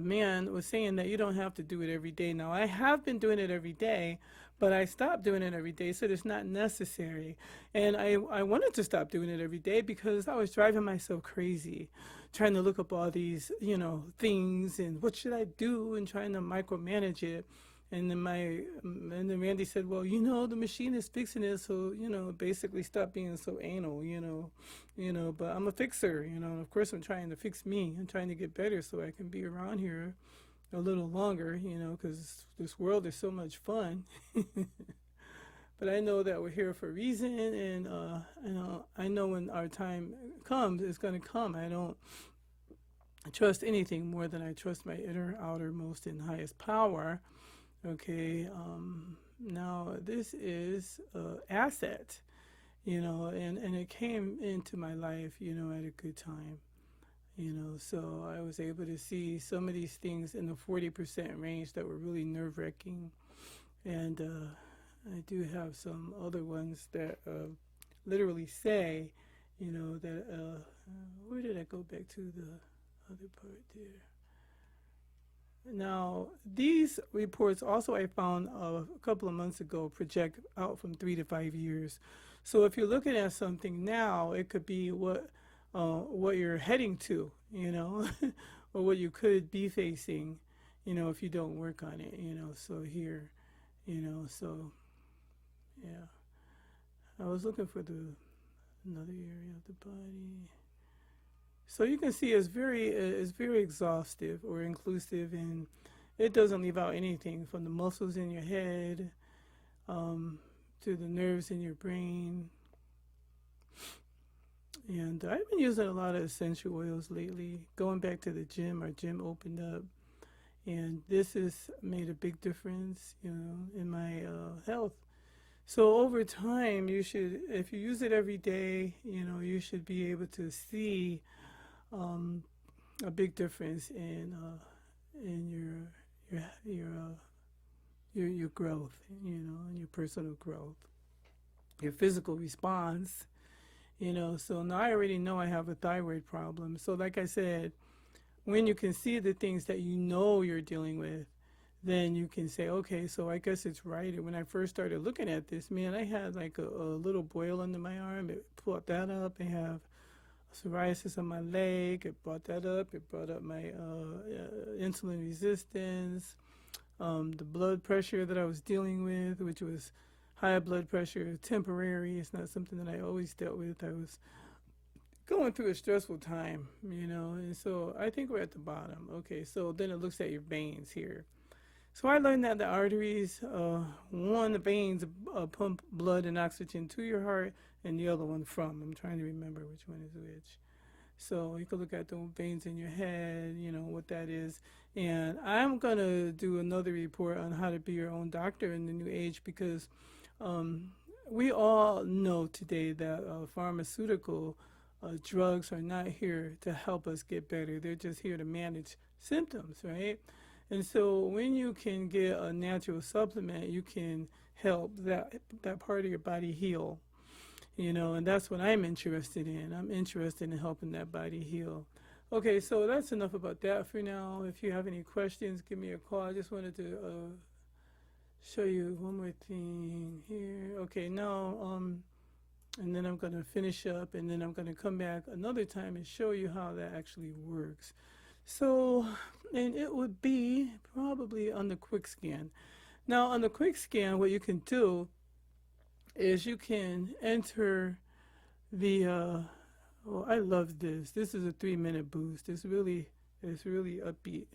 man was saying that you don't have to do it every day. Now, I have been doing it every day, but I stopped doing it every day, so it's not necessary. And I wanted to stop doing it every day because I was driving myself crazy, trying to look up all these, things and what should I do, and trying to micromanage it. And then Randy said, well, the machine is fixing it, so, basically stop being so anal, but I'm a fixer, of course I'm trying to fix me. I'm trying to get better so I can be around here a little longer, because this world is so much fun. But I know that we're here for a reason, and I know when our time comes, it's going to come. I don't trust anything more than I trust my inner, outermost, and highest power. Okay, now this is an asset, and it came into my life, at a good time, so I was able to see some of these things in the 40% range that were really nerve-wracking, and I do have some other ones that literally say, that, where did I go back to the other part there? Now, these reports also I found a couple of months ago project out from 3 to 5 years. So if you're looking at something now, it could be what you're heading to, or what you could be facing, if you don't work on it, So here, so yeah. I was looking for another area of the body. So you can see it's very exhaustive or inclusive, and it doesn't leave out anything from the muscles in your head to the nerves in your brain. And I've been using a lot of essential oils lately. Going back to the gym, our gym opened up, and this has made a big difference, in my health. So over time, if you use it every day, you should be able to see a big difference in your growth, and your personal growth, your physical response, So now I already know I have a thyroid problem. So like I said, when you can see the things that you're dealing with, then you can say, okay, so I guess it's right. And when I first started looking at this, man, I had like a little boil under my arm. It brought that up. I have psoriasis on my leg. It brought that up. It brought up my insulin resistance, the blood pressure that I was dealing with, which was high blood pressure, temporary. It's not something that I always dealt with. I was going through a stressful time, and so I think we're at the bottom. Okay, so then it looks at your veins here. So I learned that the arteries, the veins pump blood and oxygen to your heart, and the other one from. I'm trying to remember which one is which. So you can look at the veins in your head, what that is. And I'm going to do another report on how to be your own doctor in the new age, because we all know today that pharmaceutical drugs are not here to help us get better. They're just here to manage symptoms, right? And so when you can get a natural supplement, you can help that part of your body heal, and that's what I'm interested in. I'm interested in helping that body heal. Okay, so that's enough about that for now. If you have any questions, give me a call. I just wanted to show you one more thing here. Okay, now, and then I'm going to finish up, and then I'm going to come back another time and show you how that actually works. So, and it would be probably on the quick scan. Now, on the quick scan, what you can do is you can enter the, I love this. This is a 3-minute boost. It's really upbeat.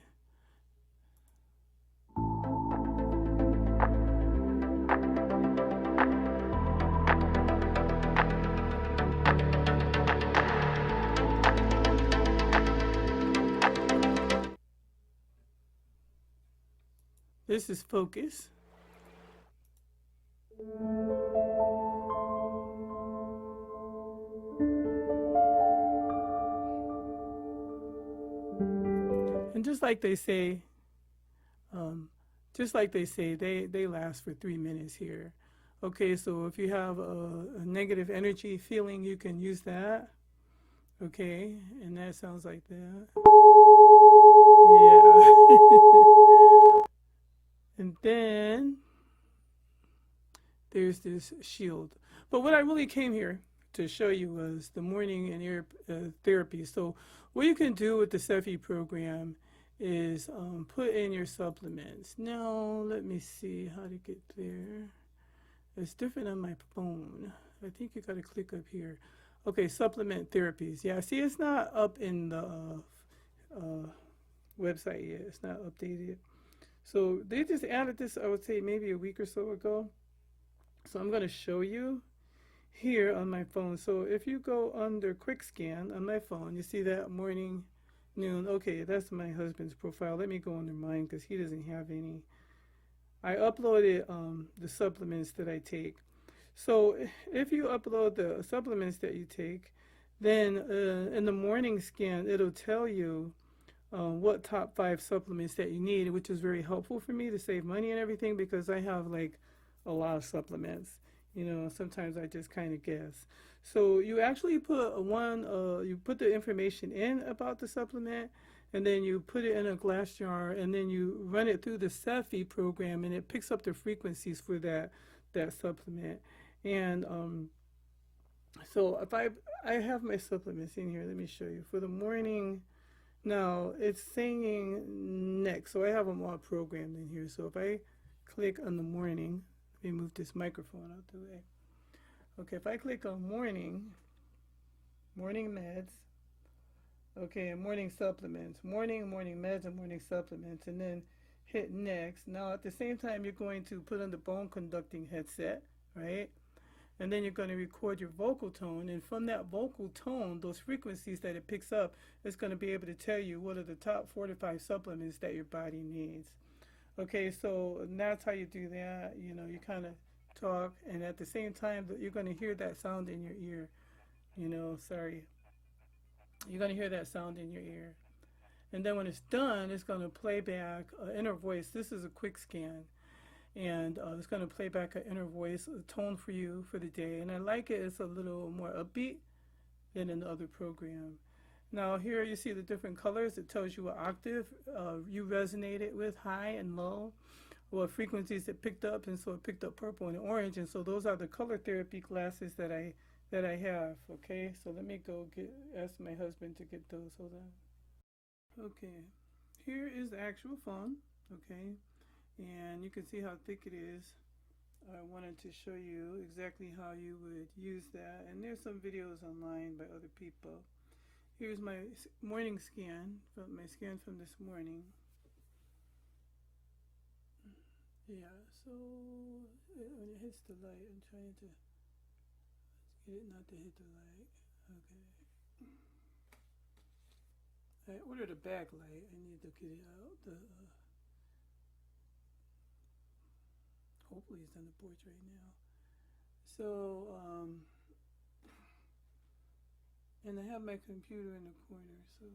This is Focus. And just like they say, they last for 3 minutes here. Okay, so if you have a negative energy feeling, you can use that. Okay, and that sounds like that. Yeah. And then there's this shield. But what I really came here to show you was the morning and ear therapy. So what you can do with the Cephi program is put in your supplements. Now, let me see how to get there. It's different on my phone. I think you got to click up here. Okay, supplement therapies. Yeah, see, it's not up in the website yet. It's not updated. So they just added this, I would say, maybe a week or so ago. So I'm going to show you here on my phone. So if you go under quick scan on my phone, you see that morning, noon. Okay, that's my husband's profile. Let me go under mine because he doesn't have any. I uploaded the supplements that I take. So if you upload the supplements that you take, then in the morning scan, it'll tell you what top 5 supplements that you need, which is very helpful for me to save money and everything because I have like a lot of supplements. You know, sometimes I just kind of guess. So you actually put you put the information in about the supplement, and then you put it in a glass jar, and then you run it through the Cephi program, and it picks up the frequencies for that supplement. And so if I have my supplements in here, let me show you. For the morning, now it's saying next, so I have them all programmed in here. So if I click on the morning, let me move this microphone out the way. Okay, if I click on morning meds, okay, and morning supplements, morning meds and morning supplements, and then hit next. Now at the same time, you're going to put on the bone conducting headset, right? And then you're going to record your vocal tone, and from that vocal tone, those frequencies that it picks up, it's going to be able to tell you what are the top 4 to 5 supplements that your body needs. Okay, so that's how you do that. You know, you kind of talk, and at the same time, you're going to hear that sound in your ear. You're going to hear that sound in your ear. And then when it's done, it's going to play back an inner voice. This is a quick scan. And it's going to play back an inner voice, a tone for you for the day. And I like it. It's a little more upbeat than in the other program. Now here you see the different colors. It tells you what octave you resonated with, high and low, what frequencies it picked up, and so it picked up purple and orange, and so those are the color therapy glasses that I have. Okay, so let me go ask my husband to get those. Hold on. Okay, here is the actual phone. Okay, and you can see how thick it is. I wanted to show you exactly how you would use that, and there's some videos online by other people. Here's my morning scan, my scan from this morning. Yeah, so when it hits the light, I'm trying to get it not to hit the light. Okay. I ordered a backlight. I need to get it out. Hopefully it's on the porch right now. So, and I have my computer in the corner, so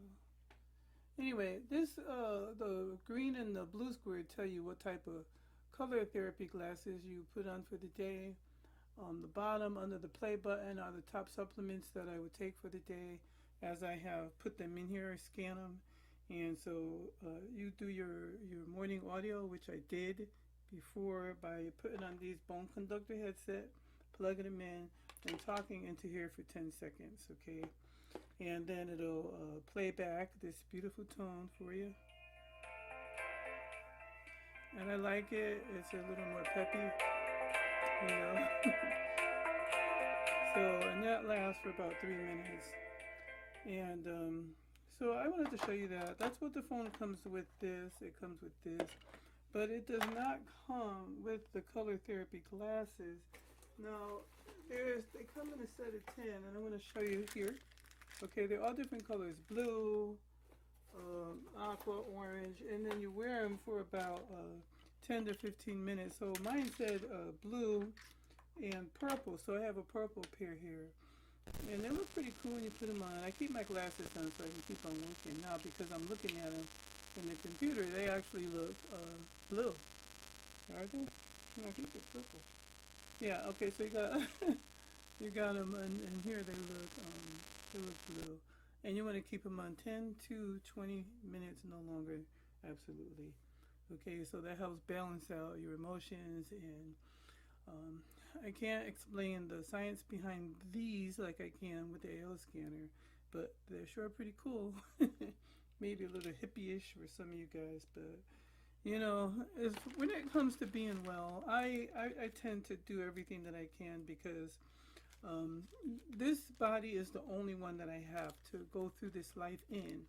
anyway, the green and the blue square tell you what type of color therapy glasses you put on for the day. On the bottom, under the play button, are the top supplements that I would take for the day, as I have put them in here, scan them. And so you do your morning audio, which I did before by putting on these bone conductor headset, plugging them in, and talking into here for 10 seconds, okay? And then it'll play back this beautiful tone for you. And I like it. It's a little more peppy, you know. So, and that lasts for about 3 minutes. And so I wanted to show you that. That's what the phone comes with this. It comes with this. But it does not come with the color therapy glasses. Now, they come in a set of 10, and I'm going to show you here. Okay, they're all different colors, blue, aqua, orange, and then you wear them for about 10 to 15 minutes. So mine said blue and purple, so I have a purple pair here. And they look pretty cool when you put them on. I keep my glasses on so I can keep on working. Now, because I'm looking at them in the computer, they actually look blue. Are they? No, I think they're purple. Yeah, okay, so you got you got them, and here they look blue. And you want to keep them on 10 to 20 minutes, no longer, absolutely. Okay, so that helps balance out your emotions, and I can't explain the science behind these like I can with the AO scanner, but they're sure pretty cool. Maybe a little hippie-ish for some of you guys, but you know, when it comes to being well, I tend to do everything that I can because this body is the only one that I have to go through this life in.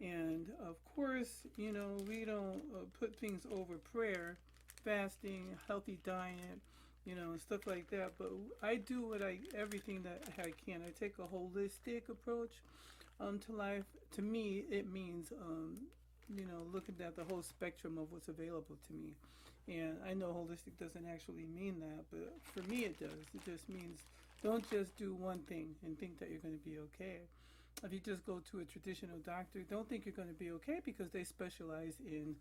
And of course, you know, we don't put things over prayer, fasting, healthy diet, you know, and stuff like that. But I do everything that I can. I take a holistic approach to life. To me, it means, you know, looking at the whole spectrum of what's available to me. And I know holistic doesn't actually mean that, but for me it does. It just means don't just do one thing and think that you're going to be okay. If you just go to a traditional doctor, don't think you're going to be okay because they specialize in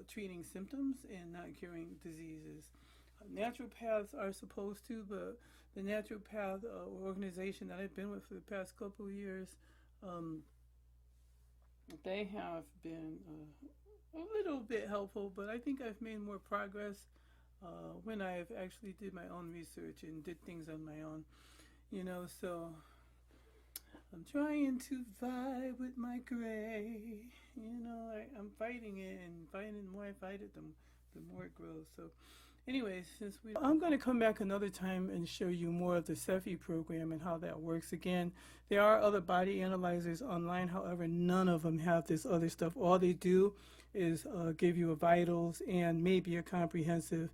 treating symptoms and not curing diseases. Naturopaths are supposed to, but the naturopath organization that I've been with for the past couple of years, they have been a little bit helpful, but I think I've made more progress when I've actually did my own research and did things on my own, you know, so I'm trying to vibe with my gray, you know, I'm fighting it, and the more I fight it, the more it grows. So anyways, I'm going to come back another time and show you more of the Cephi program and how that works. Again, there are other body analyzers online, however, none of them have this other stuff. All they do is give you a vitals and maybe a comprehensive,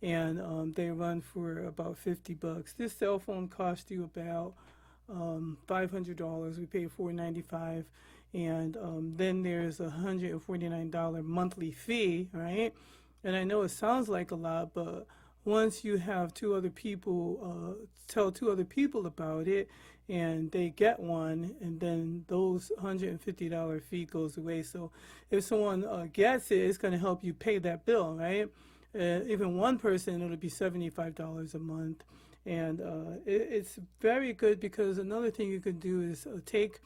and they run for about $50. This cell phone costs you about $500. We pay $495, and then there's a $149 monthly fee, right? And I know it sounds like a lot, but once you have two other people tell two other people about it, and they get one, and then those $150 fee goes away. So if someone gets it, it's going to help you pay that bill, right? Even one person, it'll be $75 a month. And it's very good because another thing you can do is take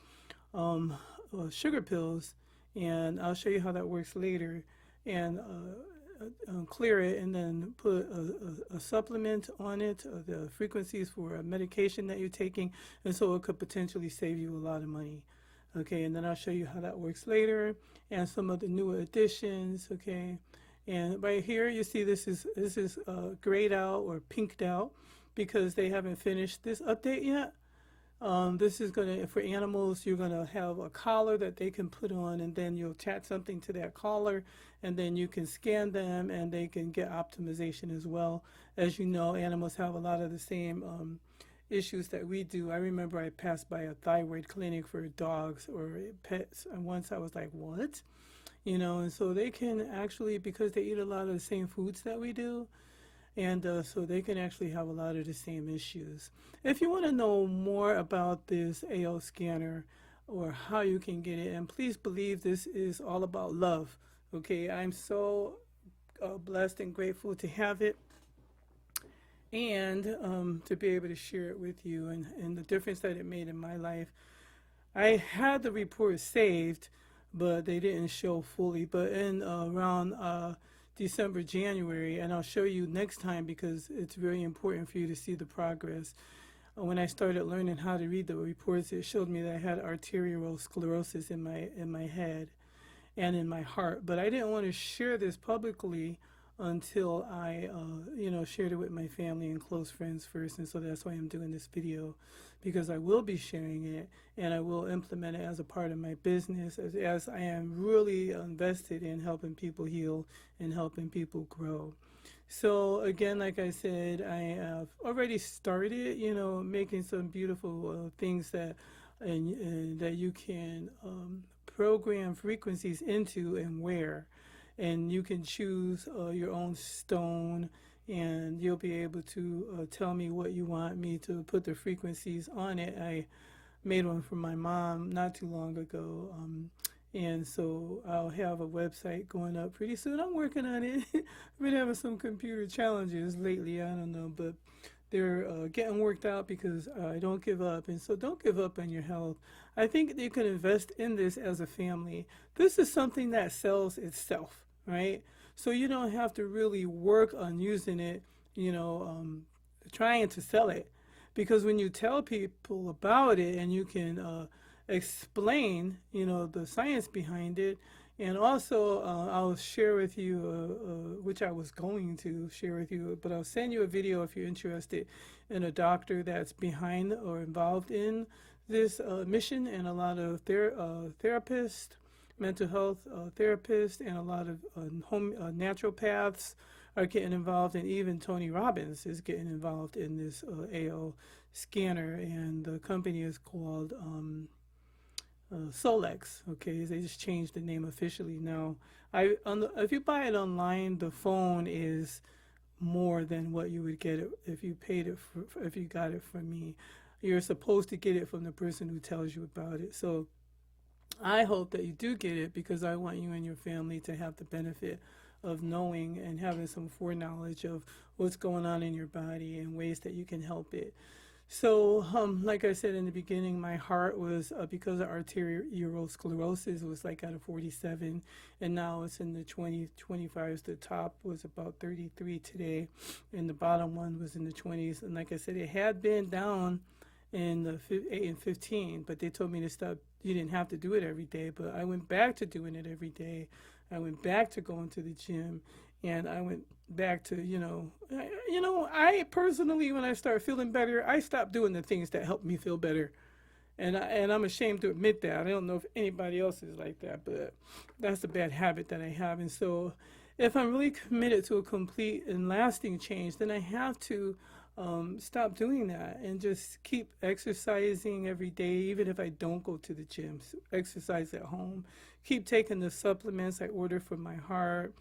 sugar pills, and I'll show you how that works later, and clear it, and then put a supplement on it, the frequencies for a medication that you're taking, and so it could potentially save you a lot of money. Okay, and then I'll show you how that works later, and some of the newer additions. Okay, and right here you see this is grayed out or pinked out because they haven't finished this update yet. This is going to, for animals, you're going to have a collar that they can put on, and then you'll attach something to that collar, and then you can scan them, and they can get optimization as well. As you know, animals have a lot of the same issues that we do. I remember I passed by a thyroid clinic for dogs or pets, and once I was like, what? You know, and so they can actually, because they eat a lot of the same foods that we do, and so they can actually have a lot of the same issues. If you want to know more about this AO scanner or how you can get it, and please believe this is all about love. Okay, I'm so blessed and grateful to have it, and to be able to share it with you, and the difference that it made in my life. I had the report saved, but they didn't show fully. But in around December, January, and I'll show you next time because it's very important for you to see the progress. When I started learning how to read the reports, it showed me that I had arterial sclerosis in my head and in my heart. But I didn't want to share this publicly until I, shared it with my family and close friends first. And so that's why I'm doing this video, because I will be sharing it and I will implement it as a part of my business, as I am really invested in helping people heal and helping people grow. So again, like I said, I have already started, making some beautiful things that you can program frequencies into and wear. and you can choose your own stone, and you'll be able to tell me what you want me to put the frequencies on it. I made one for my mom not too long ago, and so I'll have a website going up pretty soon. I'm working on it. I've been having some computer challenges lately, I don't know, but they're getting worked out because I don't give up. And so don't give up on your health. I think you can invest in this as a family. This is something that sells itself, right? So you don't have to really work on using it, trying to sell it. Because when you tell people about it and you can explain, the science behind it, and also I'll share with you, which I was going to share with you, but I'll send you a video if you're interested in a doctor that's behind or involved in this mission, and a lot of therapists, mental health therapists, and a lot of naturopaths are getting involved, and even Tony Robbins is getting involved in this AO scanner, and the company is called Solex. Okay, they just changed the name officially now. If you buy it online, the phone is more than what you would get it if you paid it if you got it from me. You're supposed to get it from the person who tells you about it. So I hope that you do get it, because I want you and your family to have the benefit of knowing and having some foreknowledge of what's going on in your body and ways that you can help it. So, like I said in the beginning, my heart was, because of arteriosclerosis, was like at a 47, and now it's in the 25s. The top was about 33 today, and the bottom one was in the 20s. And like I said, it had been down in the 8 and 15, but they told me to stop. You didn't have to do it every day, but I went back to doing it every day. I went back to going to the gym, and I went back to, I personally, when I start feeling better, I stop doing the things that help me feel better. And I'm ashamed to admit that. I don't know if anybody else is like that, but that's a bad habit that I have. And so if I'm really committed to a complete and lasting change, then I have to stop doing that and just keep exercising every day, even if I don't go to the gym. Exercise at home. Keep taking the supplements I order for my heart.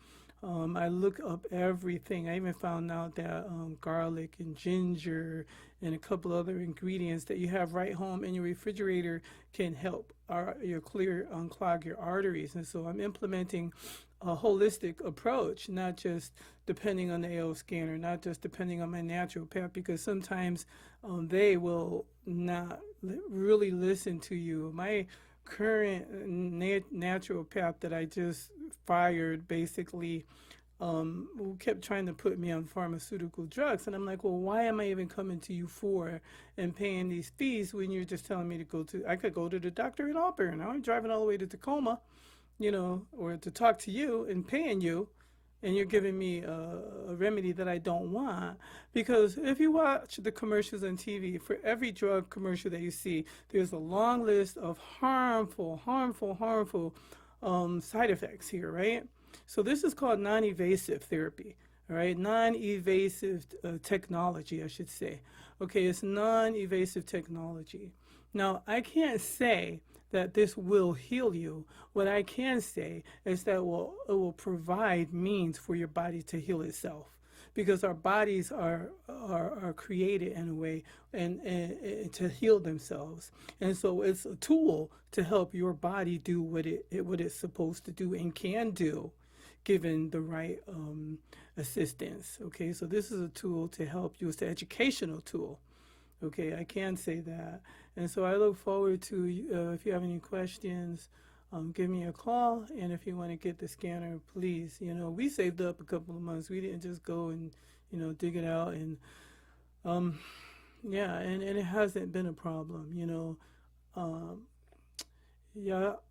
I look up everything. I even found out that garlic and ginger and a couple other ingredients that you have right home in your refrigerator can help unclog your arteries. And so I'm implementing a holistic approach, not just depending on the AO scanner, not just depending on my naturopath, because sometimes they will not really listen to you. My current naturopath that I just fired basically who kept trying to put me on pharmaceutical drugs, and I'm like, well, why am I even coming to you for and paying these fees when you're just telling me I could go to the doctor in Auburn. I'm driving all the way to Tacoma, or to talk to you and paying you, and you're giving me a remedy that I don't want. Because if you watch the commercials on TV, for every drug commercial that you see, there's a long list of harmful side effects here, right? So this is called non-invasive therapy, all right? Non-invasive technology, I should say. Okay, it's non-invasive technology. Now, I can't say that this will heal you. What I can say is that it will provide means for your body to heal itself, because our bodies are created in a way and to heal themselves. And so it's a tool to help your body do what it's supposed to do and can do, given the right assistance. Okay, so this is a tool to help you. It's an educational tool. Okay, I can say that. And so I look forward to, if you have any questions, give me a call. And if you want to get the scanner, please, we saved up a couple of months. We didn't just go and, dig it out. And, yeah, and it hasn't been a problem, Yahushua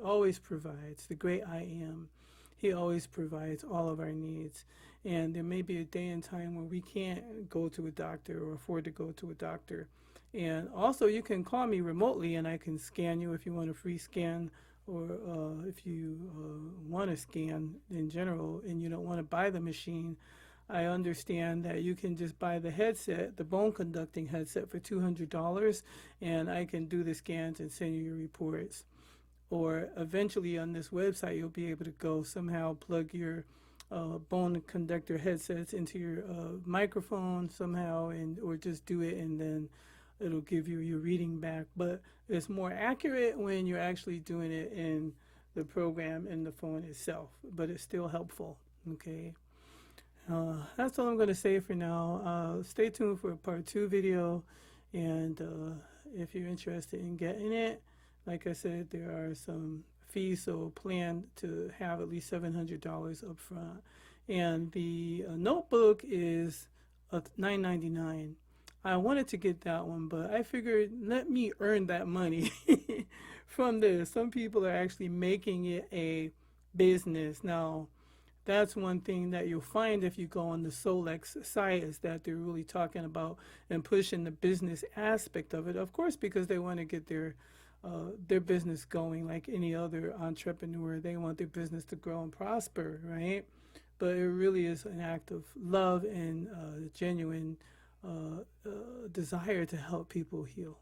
always provides. The great I am. He always provides all of our needs. And there may be a day and time where we can't go to a doctor or afford to go to a doctor. And also, you can call me remotely and I can scan you if you want a free scan, or if you want to scan in general and you don't want to buy the machine. I understand that you can just buy the headset, the bone conducting headset, for $200, and I can do the scans and send you your reports. or eventually on this website you'll be able to go somehow plug your bone conductor headsets into your microphone somehow, and or just do it, and then it'll give you your reading back. But it's more accurate when you're actually doing it in the program in the phone itself, but it's still helpful. Okay, that's all I'm going to say for now. Stay tuned for a part 2 video, and if you're interested in getting it, like I said, there are some fees, so plan to have at least $700 up front. And the notebook is $9.99. I wanted to get that one, but I figured let me earn that money from this. Some people are actually making it a business. Now, that's one thing that you'll find if you go on the Solex site, is that they're really talking about and pushing the business aspect of it. Of course, because they want to get their business going like any other entrepreneur. They want their business to grow and prosper, right? But it really is an act of love and genuine desire to help people heal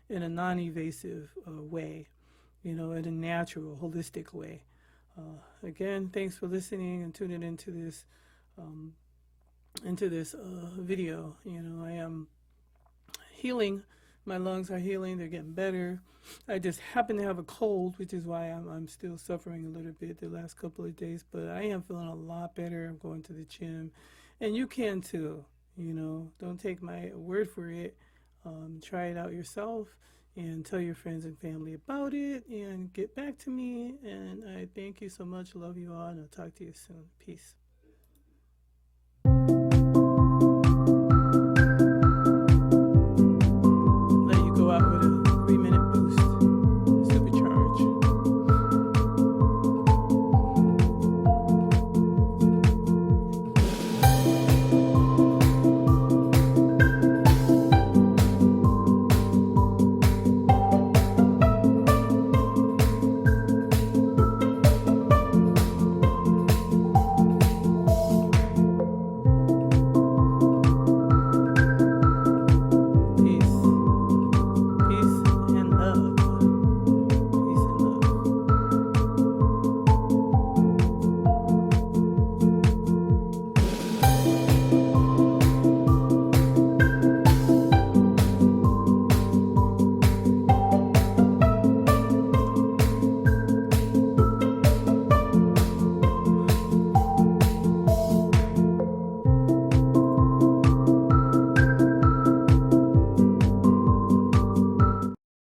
in a non-invasive way, in a natural, holistic way. Again, thanks for listening and tuning into this video. I am healing. My lungs are healing. They're getting better. I just happen to have a cold, which is why I'm still suffering a little bit the last couple of days. But I am feeling a lot better. I'm going to the gym. And you can too. Don't take my word for it. Try it out yourself and tell your friends and family about it and get back to me. And I thank you so much. Love you all. And I'll talk to you soon. Peace.